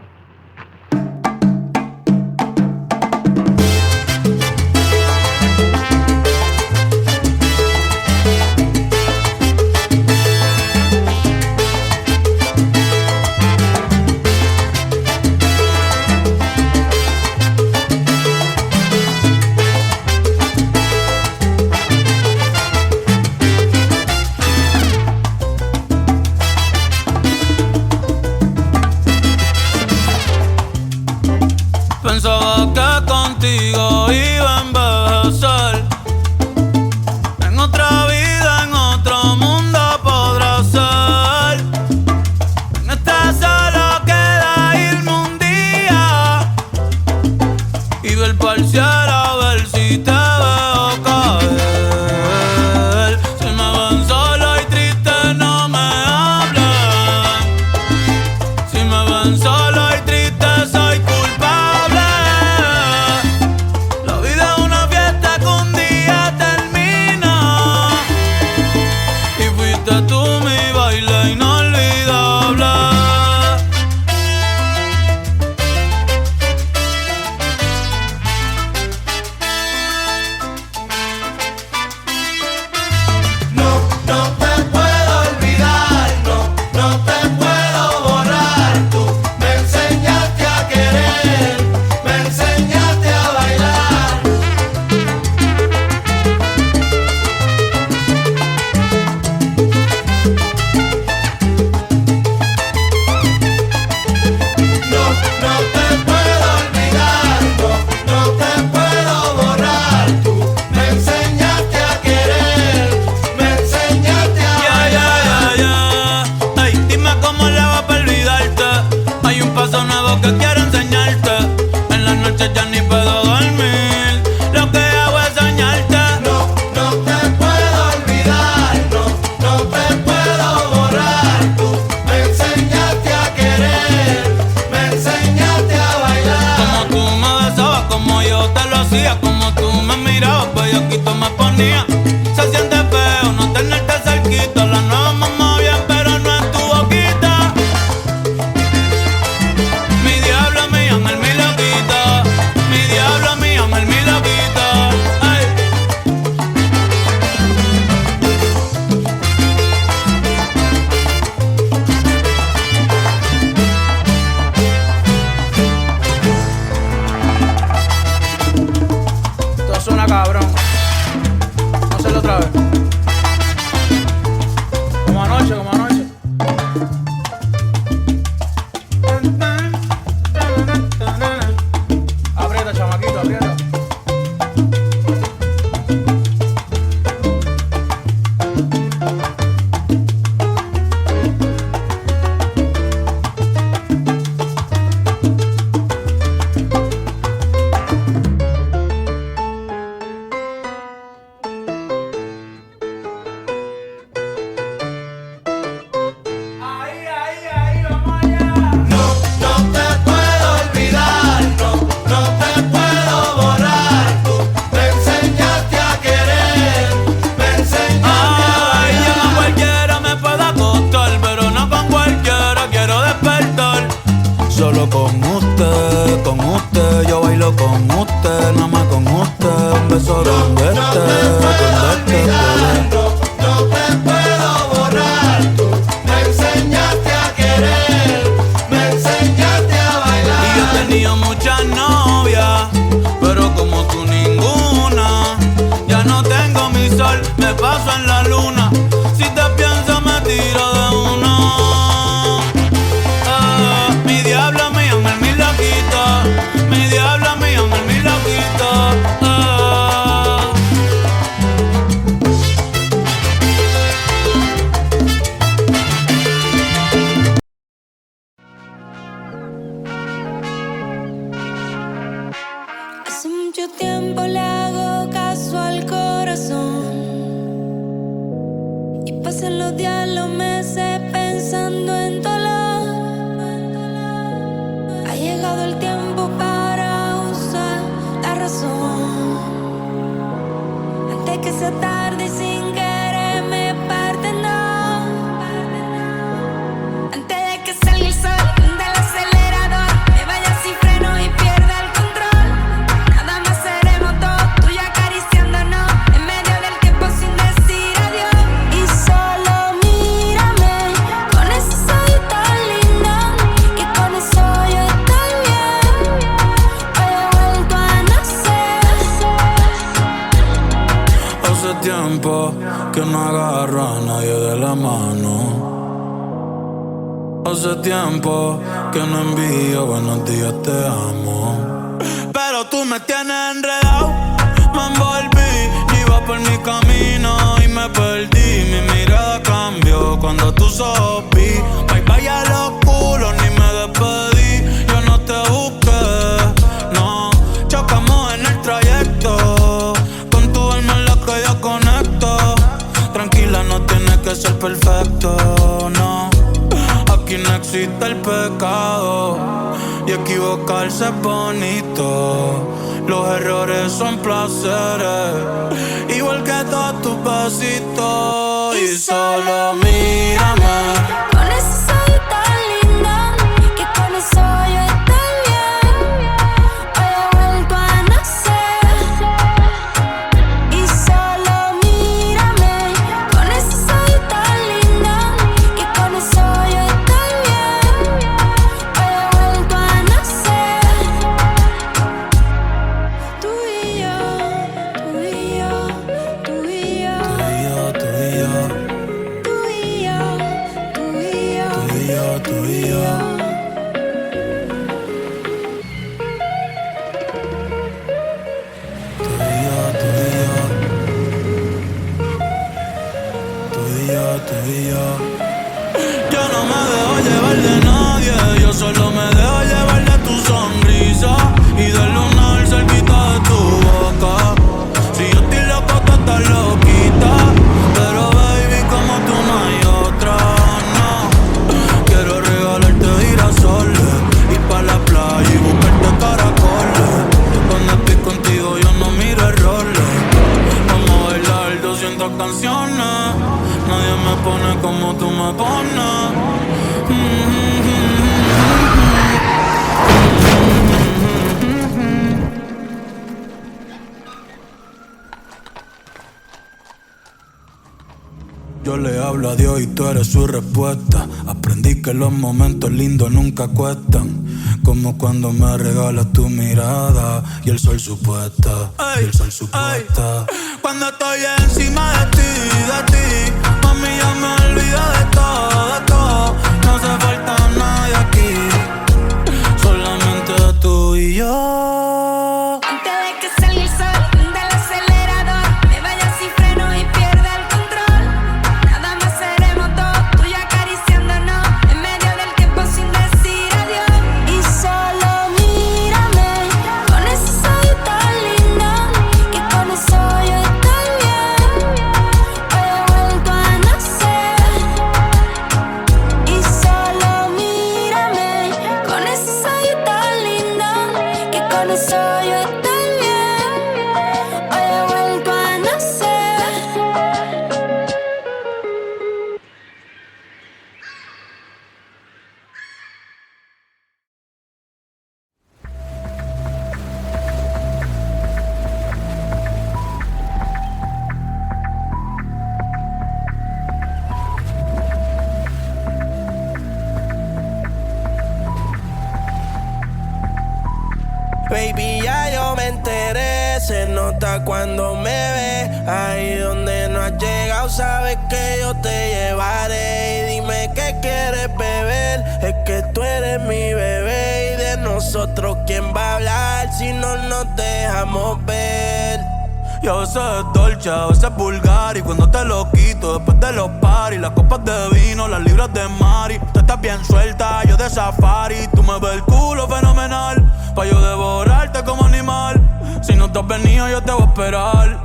Pensaba que contigo iba a envejecer. En otra vida, en otro mundo podrá ser. En esta solo queda irme un día y ver pa'l cielo a ver si te veo caer. Si me ven solo y triste no me hablen. Si me ven solo y triste soy culpable. La vida es una fiesta que un día termina y fuiste tú mi baile inolvidable. No te puedo olvidar, no te puedo borrar. Tú me enseñaste a querer, me enseñaste a bailar. No te puedo olvidar, no te puedo borrar. Tú me enseñaste a querer, me enseñaste a bailar. Ey, dime cómo le va para olvidarte. Hay un paso nuevo que quiero enseñarte. En las noches ya ni puedo dormir. Lo que hago es soñarte. No te puedo olvidar, no te puedo borrar. Tú me enseñaste a querer, me enseñaste a bailar. Como tú me besabas, como yo te lo hacía. Como tú me mirabas, pues yo quito me ponía. Se siente feo no tenerte cerquita. La nueva mamá bien, pero no es tu boquita. Mi diablo, mi ángel, mi loquita. Mi diablo, mi ángel, mi loquita. Ay. Esto suena cabrón. Vamos a hacerlo otra vez. Como anoche, como anoche. Aprieta, chamaquito, aprieta. No te puedo olvidar, no te puedo borrar. Tú me enseñaste a querer, me enseñaste a bailar. Con cualquiera me puedo acostar, pero no con cualquiera quiero despertar. Solo con usted, yo bailo con usted, nada más con usted. Un beso donde esté, no te puedo borrar. Tú me enseñaste a querer, me enseñaste a bailar. Y yo he tenido muchas novias, pero como tú ninguna. Ya no tengo mi sol, me paso en la luna. Si te pienso me tiro de uno. Mi diablo, mi ángel, mi loquita. Mi diablo, mi ángel, mi loquita. Hace mucho tiempo le hago caso al corazón y pasan los días, los meses pensando en dolor. Ha llegado el tiempo para usar la razón antes que sea tarde y sin querer me parte, no. que no agarro a nadie de la mano. Hace tiempo que no envío buenos días, te amo. Pero tú me tienes enredado, me envolví, iba por mi camino y me perdí. Mi mirada cambió cuando tú sopí. Bye bye a los culos, ni me despedí. Yo no te busqué, no. Chocamos en el trayecto, con tu alma en la que yo conecto. Tranquila, no tienes que ser perfecto, no. Aquí no existe el pecado y equivocarse es bonito. Los errores son placeres, igual que todos tus besitos. Y solo mírame. Con ese soy tan linda, que con eso yo estoy bien. Hoy he vuelto a nacer. Y solo mírame. Con ese soy tan linda, que con eso yo estoy bien. Hoy he vuelto a nacer. Tú y yo, tú y yo, tú y yo. Tú y yo, tú y yo, Tú y yo, tú y yo, tú y yo, tú y yo. Tú y yo. Yo no me dejo llevar de nadie, yo solo me dejo llevar de tu sonrisa y del lunar cerquita de tu boca. Si yo estoy loco, tú estás loquita, pero baby, como tú no hay otra, no. Quiero regalarte girasoles, ir pa' la playa y buscarte caracoles. Cuando estoy contigo yo no miro errores. Vamos a bailar 200 canciones, nadie me pone como tú me pones. Yo le hablo a Dios y tú eres su respuesta. Aprendí que los momentos lindos nunca cuestan, como cuando me regalas tu mirada y el sol supuesta, y el sol supuesta. Cuando estoy encima de ti, mami, ya me olvido de todo. No hace falta nadie aquí, solamente tú y yo. antes de que salga el sol del acelerador, me vaya sin freno y pierda el control. Nada más seremos dos, tú y yo acariciándonos en medio del tiempo sin decir adiós. Y solo mírame, con ese soy tan linda, que con eso yo estoy bien. Hoy he vuelto a nacer. Y solo mírame, con ese soy tan linda, que con eso yo estoy bien. Hoy he vuelto a nacer. Baby, ya yo me enteré, se nota cuando me ves. Ahí donde no has llegado, sabes que yo te llevaré. Y dime qué quieres beber, es que tú eres mi bebé. Y de nosotros, ¿quién va a hablar si no nos dejamos ver? Y a veces es dolce, a veces es vulgar. Y cuando te lo quito, después de los paris, las copas de vino, las libras de Mari. Tú estás bien suelta, yo de safari. Tú me ves el culo fenomenal, pa' yo devorarte como animal. Si no te has venido, yo te voy a esperar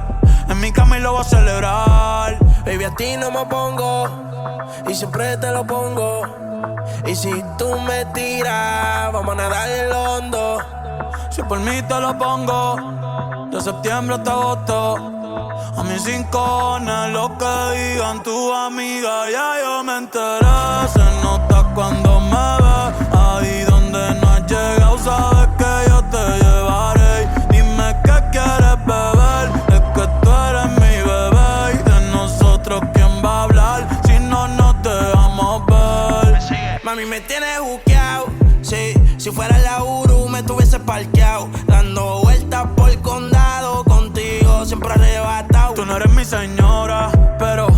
en mi cama y lo voy a celebrar. Baby, a ti no me pongo y siempre te lo pongo. Y si tú me tiras, vamos a nadar en el hondo. Si por mí te lo pongo, de septiembre hasta agosto. A mis 5 lo que digan tus amigas, ya yo me enteré. Se nota cuando me ves, ahí donde no has llegado, sabes que yo te llevaré. Dime qué quieres beber, es que tú eres mi bebé. Y de nosotros, ¿quién va a hablar si no nos dejamos ver? Mami, me tienes juqueado, sí. Si fuera la Uru me tuviese parqueado, dando vueltas por el condado, contigo siempre arrebatado. Tú no eres mi señora, pero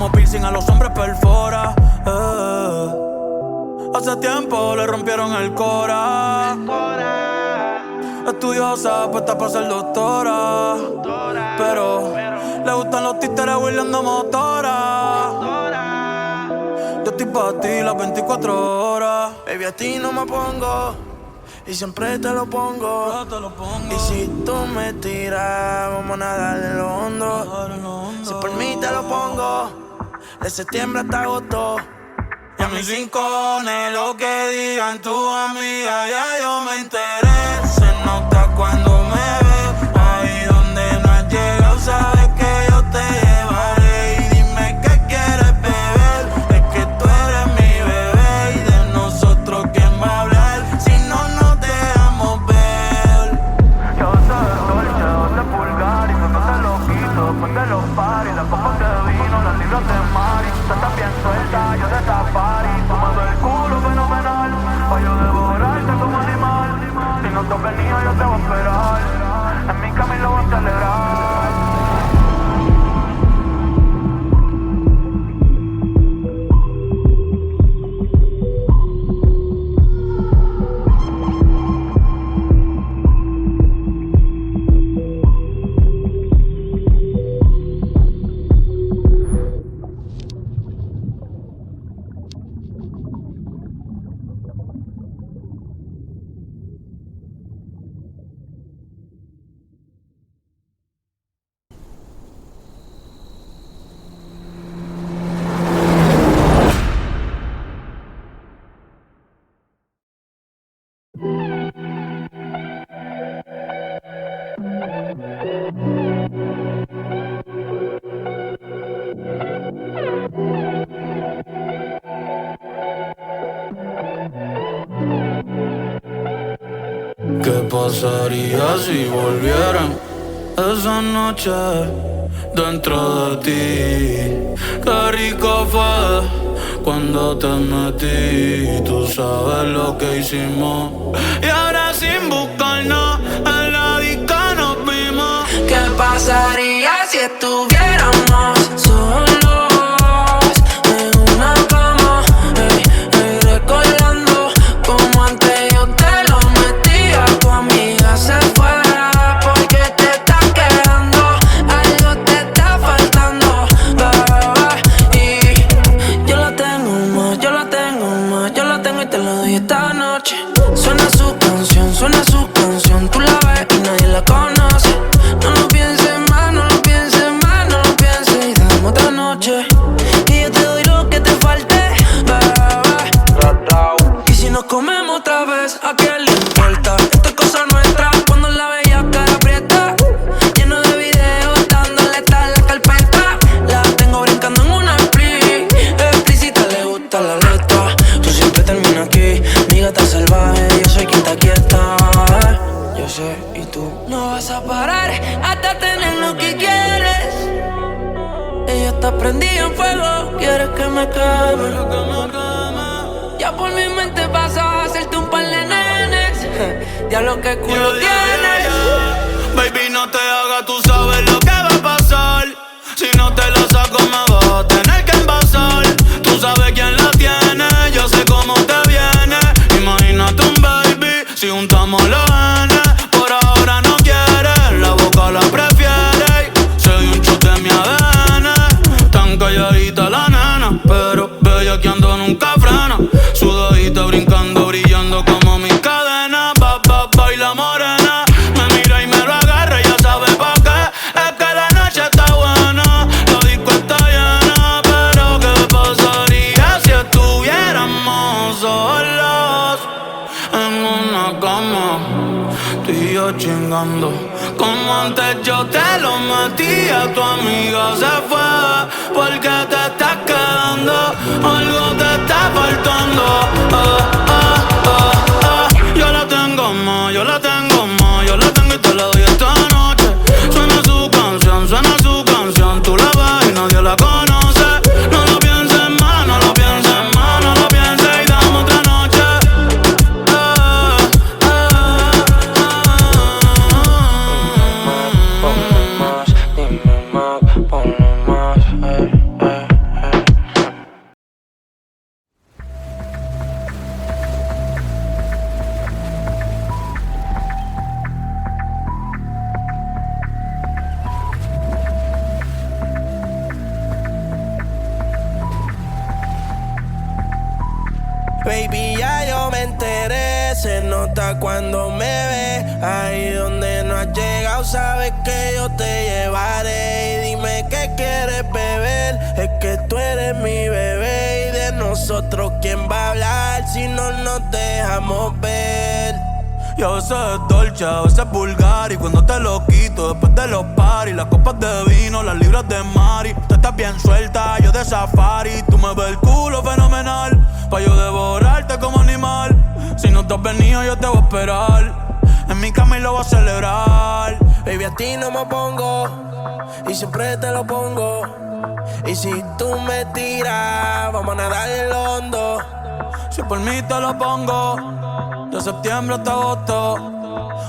Como piercing a los hombres perfora. Hace tiempo le rompieron el cora. Estudiosa, puesta para ser doctora. Pero le gustan los títeres huirleando motora. Yo estoy pa' ti las 24 horas. Baby, a ti no me pongo y siempre te lo pongo. Y si tú me tiras, vamos a nadar en lo hondo. Si por mí te lo pongo, de septiembre hasta agosto. Y a mis rincones, lo que digan tus amigas, ya yo me enteré. Se nota cuando me ves, ahí donde no has llegado, sabes que yo te llevaré. Y dime qué quieres beber, es que tú eres mi bebé. Y de nosotros, ¿quién va a hablar? Si no nos dejamos ver. Yo te dolce, de pulgar y me te lo quito. Después de los paris, las copas de vino, las libras de mari. Tú estás bien suelta, yo de safari. Tomando el culo fenomenal, pa' yo devorarte como animal. Si no te has venido, yo te voy a esperar. En mi camino voy a celebrar. ¿Qué pasaría si volvieran esa noche dentro de ti? Qué rico fue cuando te metí. Tú sabes lo que hicimos. Y ahora sin buscarnos en la disco nos vimos. ¿Qué pasaría si estuviéramos solos? Prendí en fuego, quieres que me queme. Ya por mi mente paso a hacerte un par de nenes. Ya lo que culo tienes. Baby, no te hagas, tú sabes lo que va a pasar. Si no te la saco me vas a tener que envasar. Tú sabes quién la tiene, yo sé cómo te viene. Imagínate un baby, si juntamos los genes. Por ahora no quieres, la boca la prefiere. Se dio un shot de mi ADN. Tan calladita la nena, pero bellaqueando nunca frena. Sudadita brincando, brillando como mis cadenas. Baila morena, me mira y me lo agarra. Ya sabe pa' qué, es que la noche está buena. La disco está llena, pero ¿qué pasaría si estuviéramos solos en una cama? Tú y yo chingando, como antes yo te lo metía. Tu amiga se fue porque te estás quedando. Algo te está faltando. Yo la tengo más, yo la tengo más. Yo la tengo y te la doy esta noche. Suena su canción, tú la ves y nadie la conoce. No lo pienses más, no lo pienses más, no lo pienses y dame otra noche. Baby, ya yo me enteré. Se nota cuando me ve. Ahí donde no has llegado, sabes que yo te llevaré. Y dime qué quieres beber. Es que tú eres mi bebé. Y de nosotros, ¿quién va a hablar si no nos dejamos ver? Y a veces es dolce, a veces es vulgar. Y cuando te lo quito, después de los paris, las copas de vino, las libras de Mari. Tú estás bien suelta, yo de safari. Tú me ves el culo fenomenal, pa' yo devorarte como animal. Si no te has venido, yo te voy a esperar. En mi cama y lo voy a celebrar. Baby, a ti no me pongo, y siempre te lo pongo. Y si tú me tiras, vamos a nadar en el hondo. Si por mí te lo pongo, de septiembre hasta agosto.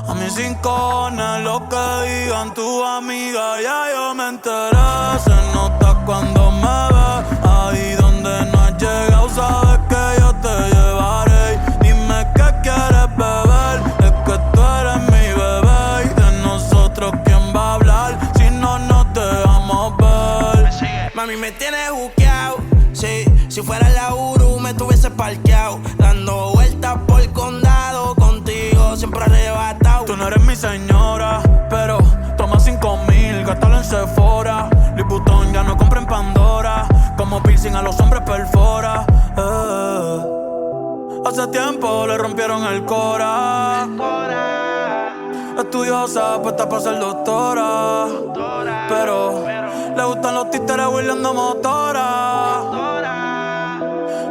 A mis rincones, lo que digan tu amiga, ya yo me enteré. Se nota cuando me ves. Ahí donde no has llegado, sabes que yo te llevaré. Dime qué quieres beber. Es que tú eres mi bebé. Y de nosotros, ¿quién va a hablar si no nos dejamos ver? Mami, me tienes juqueado. Sí, si fuera la Uru me tuviese parqueado, dando vueltas por el condado, contigo siempre arrebatado. Tú no eres mi señora, pero toma 5,000, gástalo en Sephora. Louis Vuitton ya no compra en Pandora, como piercing a los hombres perfora. Hace tiempo le rompieron el cora. Estudiosa, puesta para ser doctora, pero le gustan los títeres huirleando motora.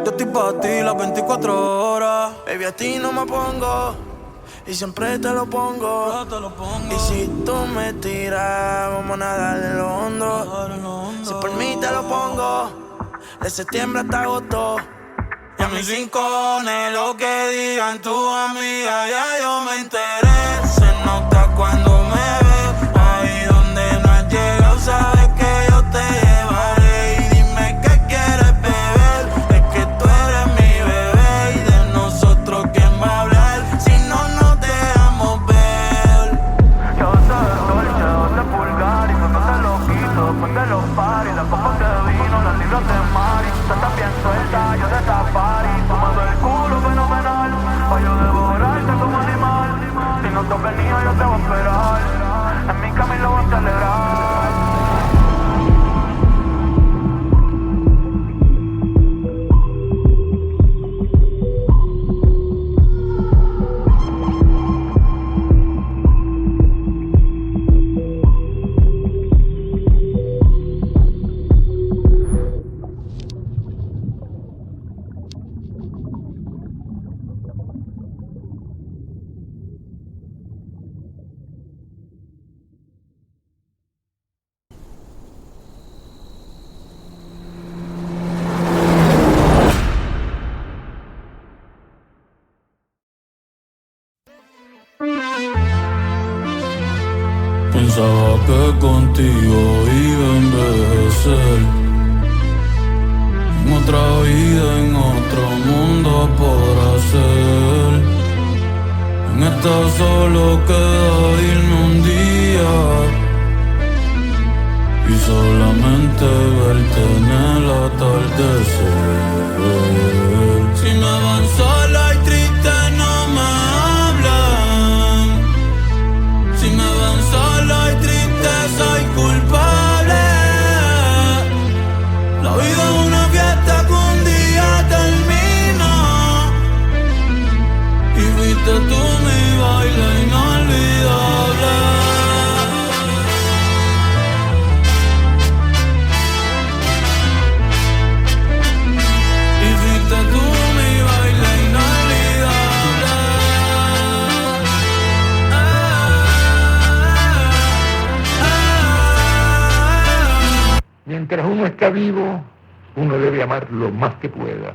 Yo estoy pa' ti las 24 horas. Baby, a ti no me pongo, y siempre te lo pongo. Y si tú me tiras, vamos a nadar en lo hondo. Si por mí te lo pongo, de septiembre hasta agosto. Y a mis rincones, lo que digan tu amiga, ya yo me enteré. Se nota cuando me ves. Ahí donde no has llegado, sabes que yo te llevaré. Y dime qué quieres beber. Es que tú eres mi bebé. Y de nosotros, ¿quién va a hablar si no nos dejamos ver? Yo sé de dolce, de pulgar. Y cuando te lo quito, después de los paris, las copas de vino, las libras de Mari. Tú estás bien suelta, yo de safari. Tomando el culo fenomenal, pa' yo devorarte como animal. Si no te has venido, yo te voy a esperar. En mi cama y lo voy a celebrar. Pensaba que contigo iba a envejecer. En otra vida, en otro mundo por hacer. En esta solo queda irme un día y solamente verte en el atardecer. Si me van sola y triste no me hablan. Si me ven solo y triste soy culpable. La vida es una fiesta que un día termina. Y fuiste tú mi baile inolvidable. Y fuiste tú mi baile inolvidable. Mientras uno está vivo, uno debe amar lo más que pueda.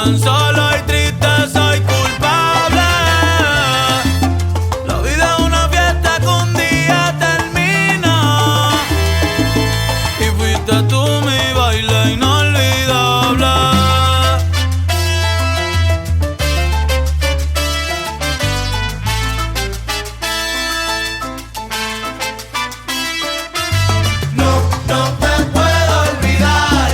tan solo y triste soy culpable. La vida es una fiesta que un día termina y fuiste tú mi baile inolvidable. No te puedo olvidar,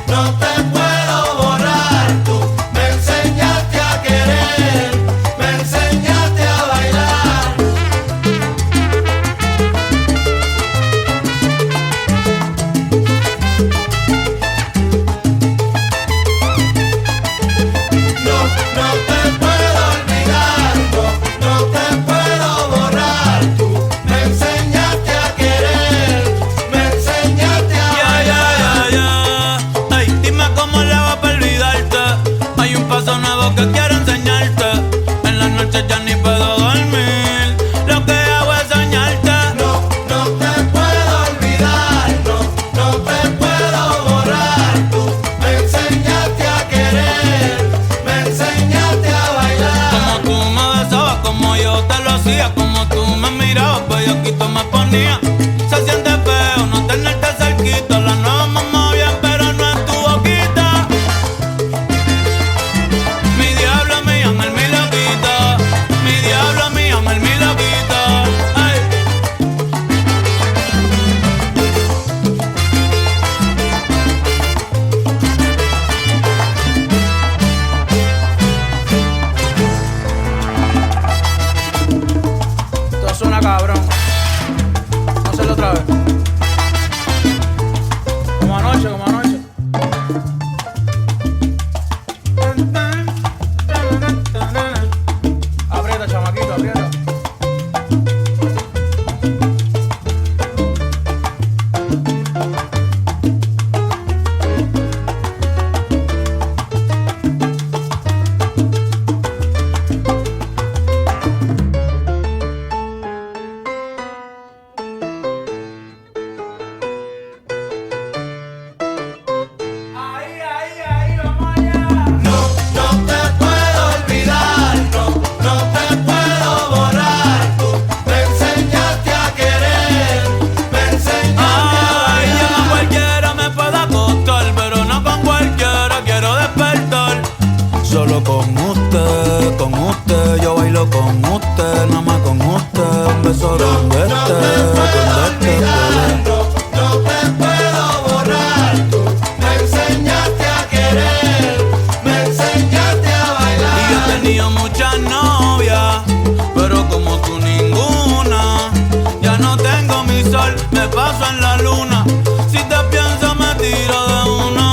no te puedo borrar. Tú me enseñaste a querer, me enseñaste a bailar. No te puedo olvidar, no te puedo borrar. Tú me enseñaste a querer, me enseñaste a bailar. Ay, dime cómo le va para olvidarte. Hay un paso nuevo que quiero enseñarte. En las noches ya ni puedo dormir. Lo que hago es soñarte. No te puedo olvidar, no te puedo borrar. Tú me enseñaste a querer, me enseñaste a bailar. Como tú me besabas, como yo te lo hacía. Como tú me mirabas, pues yo quito me ponía. Se siente feo no tenerte cerquita. La nueva mamá bien, pero no en tu boquita. Mi diablo me llama el mi loquita. Mi diablo me llama el mi loquita. Ay. Esto suena cabrón. Vamos a hacerlo otra vez. Como anoche, como anoche. Aprieta, chamaquito, aprieta. No te puedo olvidar, no te puedo borrar. Tú me enseñaste a querer, me enseñaste a Ay, yo con bailar. cualquiera me puedo acostar, pero no con cualquiera quiero despertar. Solo con usted, yo bailo con usted, nada más con usted. Un beso donde No esté, te puedo donde olvidar, esté. no te puedo borrar. Tú me enseñaste a querer, me enseñaste a Y yo he bailar. tenido muchas novias, pero como tú ninguna. Ya no tengo mi sol, me paso en la luna. Si te pienso me tiro de uno.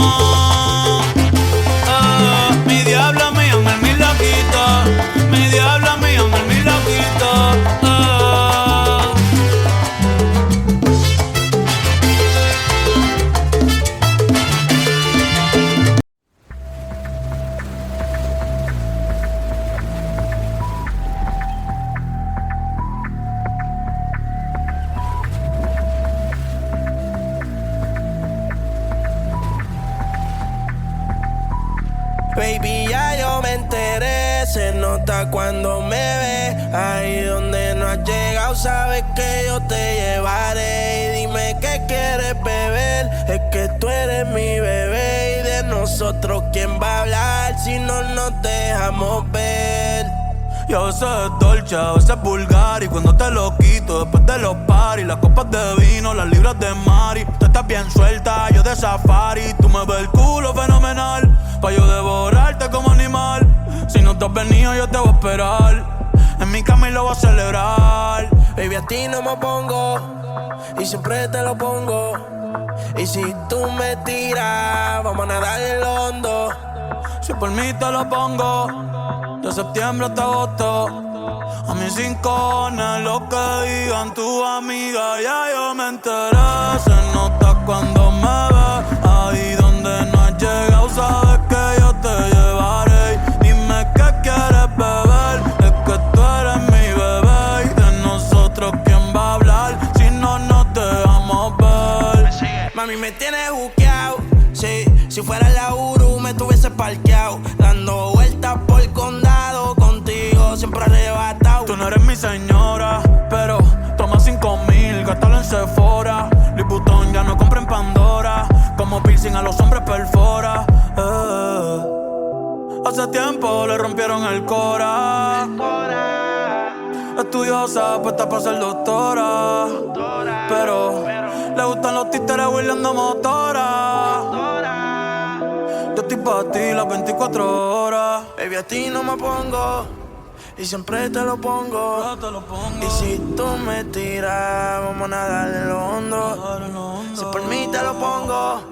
Mi diablo me llama el mi loquito. Mi diablo me llama el mi loquito. Baby, ya yo me enteré, se nota cuando me ves. Ahí donde no has llegado, sabes que yo te llevaré. Y dime qué quieres beber, es que tú eres mi bebé. Y de nosotros, ¿quién va a hablar si no nos dejamos ver? Y a veces es dolce, a veces es vulgar. Y cuando te lo quito, después de los paris, las copas de vino, las libras de mari. Tú estás bien suelta, yo de safari. Tú me ves el culo fenomenal, pa' yo devorarte como animal. Si no te has venido, yo te voy a esperar. En mi cama y lo voy a celebrar. Baby, a ti no me pongo, y siempre te lo pongo. Y si tú me tiras, vamos a nadar en lo hondo. Si por mí te lo pongo, de septiembre hasta agosto. A mis rincones, lo que digan tu amiga, ya yo me enteré. Se nota cuando me ves, ahí donde no has llegado, sabes que yo te llevaré. Dime qué quieres beber, es que tú eres mi bebé. Y de nosotros, ¿quién va a hablar si no nos dejamos ver? Mami, me tienes buqueado, sí. Si fuera la Uru, me tuviese parqueado. Dando hace tiempo le rompieron el cora. Estudiosa, puesta para ser doctora. Pero le gustan los títeres huirleando motora. Yo estoy pa' ti las 24 horas. Baby, a ti no me pongo y siempre te lo pongo. Y si tú me tiras, vamos a nadar en lo hondo. Si por mí te lo pongo,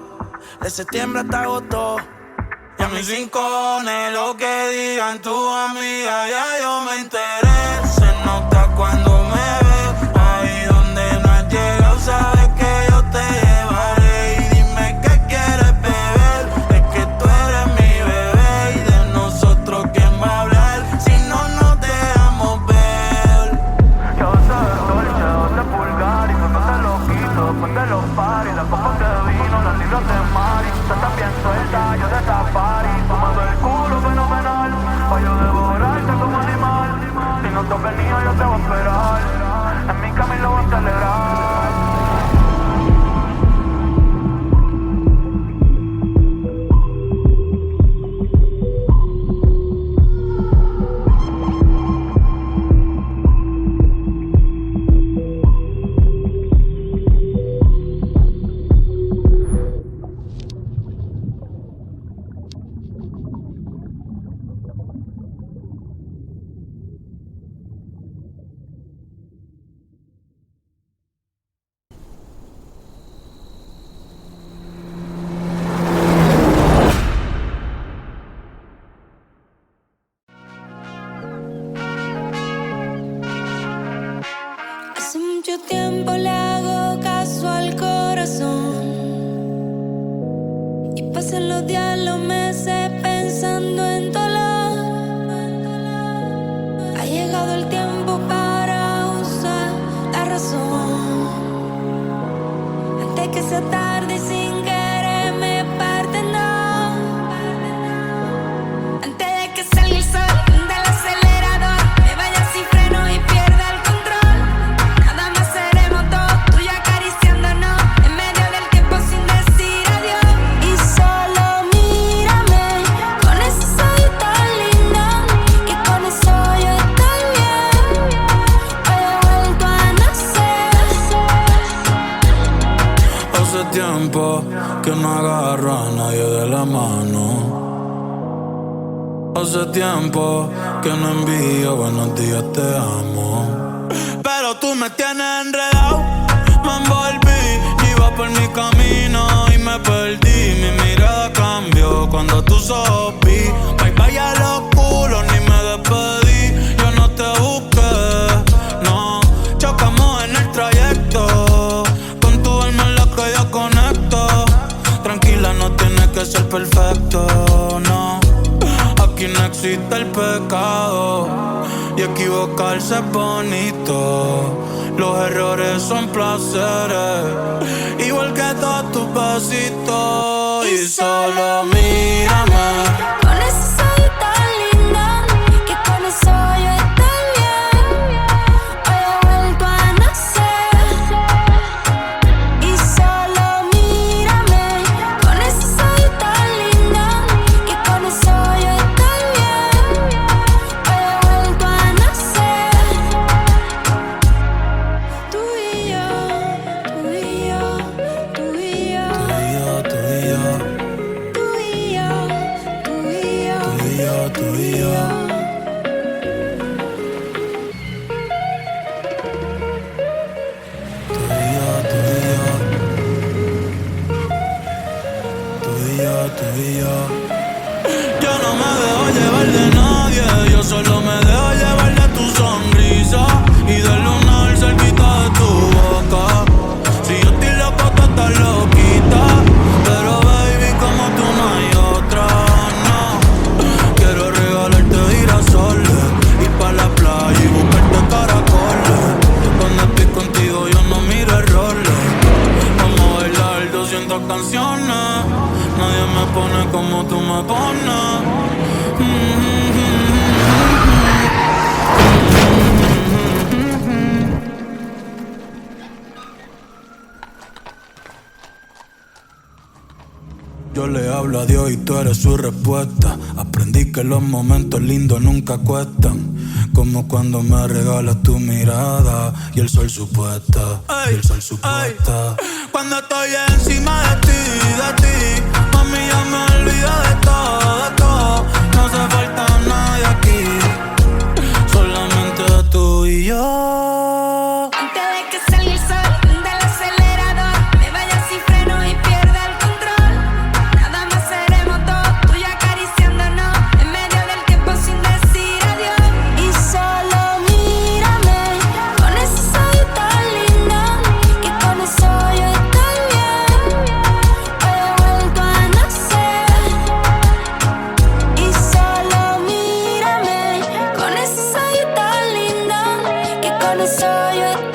de septiembre hasta agosto. Y a mis rincones, lo que digan tus amigas, ya yo me enteré. Se nota cuando me ves, ahí donde no has llegado, sabes que yo te llevaré. Y dime qué quieres beber, es que tú eres mi bebé. Y de nosotros, ¿quién va a hablar si no nos dejamos ver? Yo sé de Dolce, de Pulgar, y después de loquito, después de los paris, las copas de vino, los libros de Mari. Tú estás bien suelta, yo de safari, tomando el culo fenomenal, pa' yo devorarte como animal. Si no toca el niño, yo te voy a esperar, en mi camino lo voy a celebrar. Hace mucho tiempo le hago caso al corazón y pasan los días, los meses pensando en dolor. Ha llegado el tiempo para usar la razón antes que sea tarde y sin querer me parte, no. Antes de que salga el sol del acelerador, me vaya sin freno y pierda el control. Nada más seremos dos, tú y yo acariciándonos en medio del tiempo sin decir adiós. Y solo mírame con ese ojito lindo, que con eso yo estoy bien. Hoy he vuelto a nacer. Hace tiempo que no agarro a nadie de la mano. Hace tiempo que no envío buenos días, te amo. Pero tú me tienes enredado, me envolví, iba por mi camino y me perdí. Mi mirada cambió cuando tus ojos vi. Bye bye a los culos, ni me despedí. Yo no te busqué, no. Chocamos en el trayecto, con tu alma en la que yo conecto. Tranquila, no tienes que ser perfecto, no. Aquí no existe el pecado y equivocarse es bonito. Los errores son placeres, igual que todos tus besitos. Y solo mírame con ese ojito lindo, que con eso yo estoy bien. Hoy he vuelto a nacer. Y solo mírame con ese ojito lindo, que con eso yo estoy bien. Hoy he vuelto a nacer. Tú y yo, tú y yo, tú y yo, tú y yo, tú y yo, tú y yo, tú y yo, tú y yo. Tú y yo. Yo no me dejo llevar de nadie, yo solo me dejo llevar de tu sonrisa y del lunar cerquita de tu boca. Si yo estoy loco, tú estás loquita, pero baby, como tú no hay otra, no. Quiero regalarte girasoles, ir pa' la playa y buscarte caracoles. Cuando estoy contigo yo no miro errores. Vamos a bailar 200 canciones, nadie me pone como tú me pones. Dios y tú eres su respuesta. Aprendí que los momentos lindos nunca cuestan, como cuando me regalas tu mirada y el sol supuesta, y el sol supuesta. Cuando estoy encima de ti, mami, ya me olvido de todo. No hace falta nadie aquí, solamente tú y yo. Antes de que salga el sol del acelerador, me vaya sin freno y pierda el control. Nada más seremos dos, tú y acariciándonos en medio del tiempo sin decir adiós. Y solo mírame con ese ojito lindo, que con eso yo estoy bien. Hoy he vuelto a nacer. Y solo mírame con ese ojito lindo, que con eso yo estoy bien.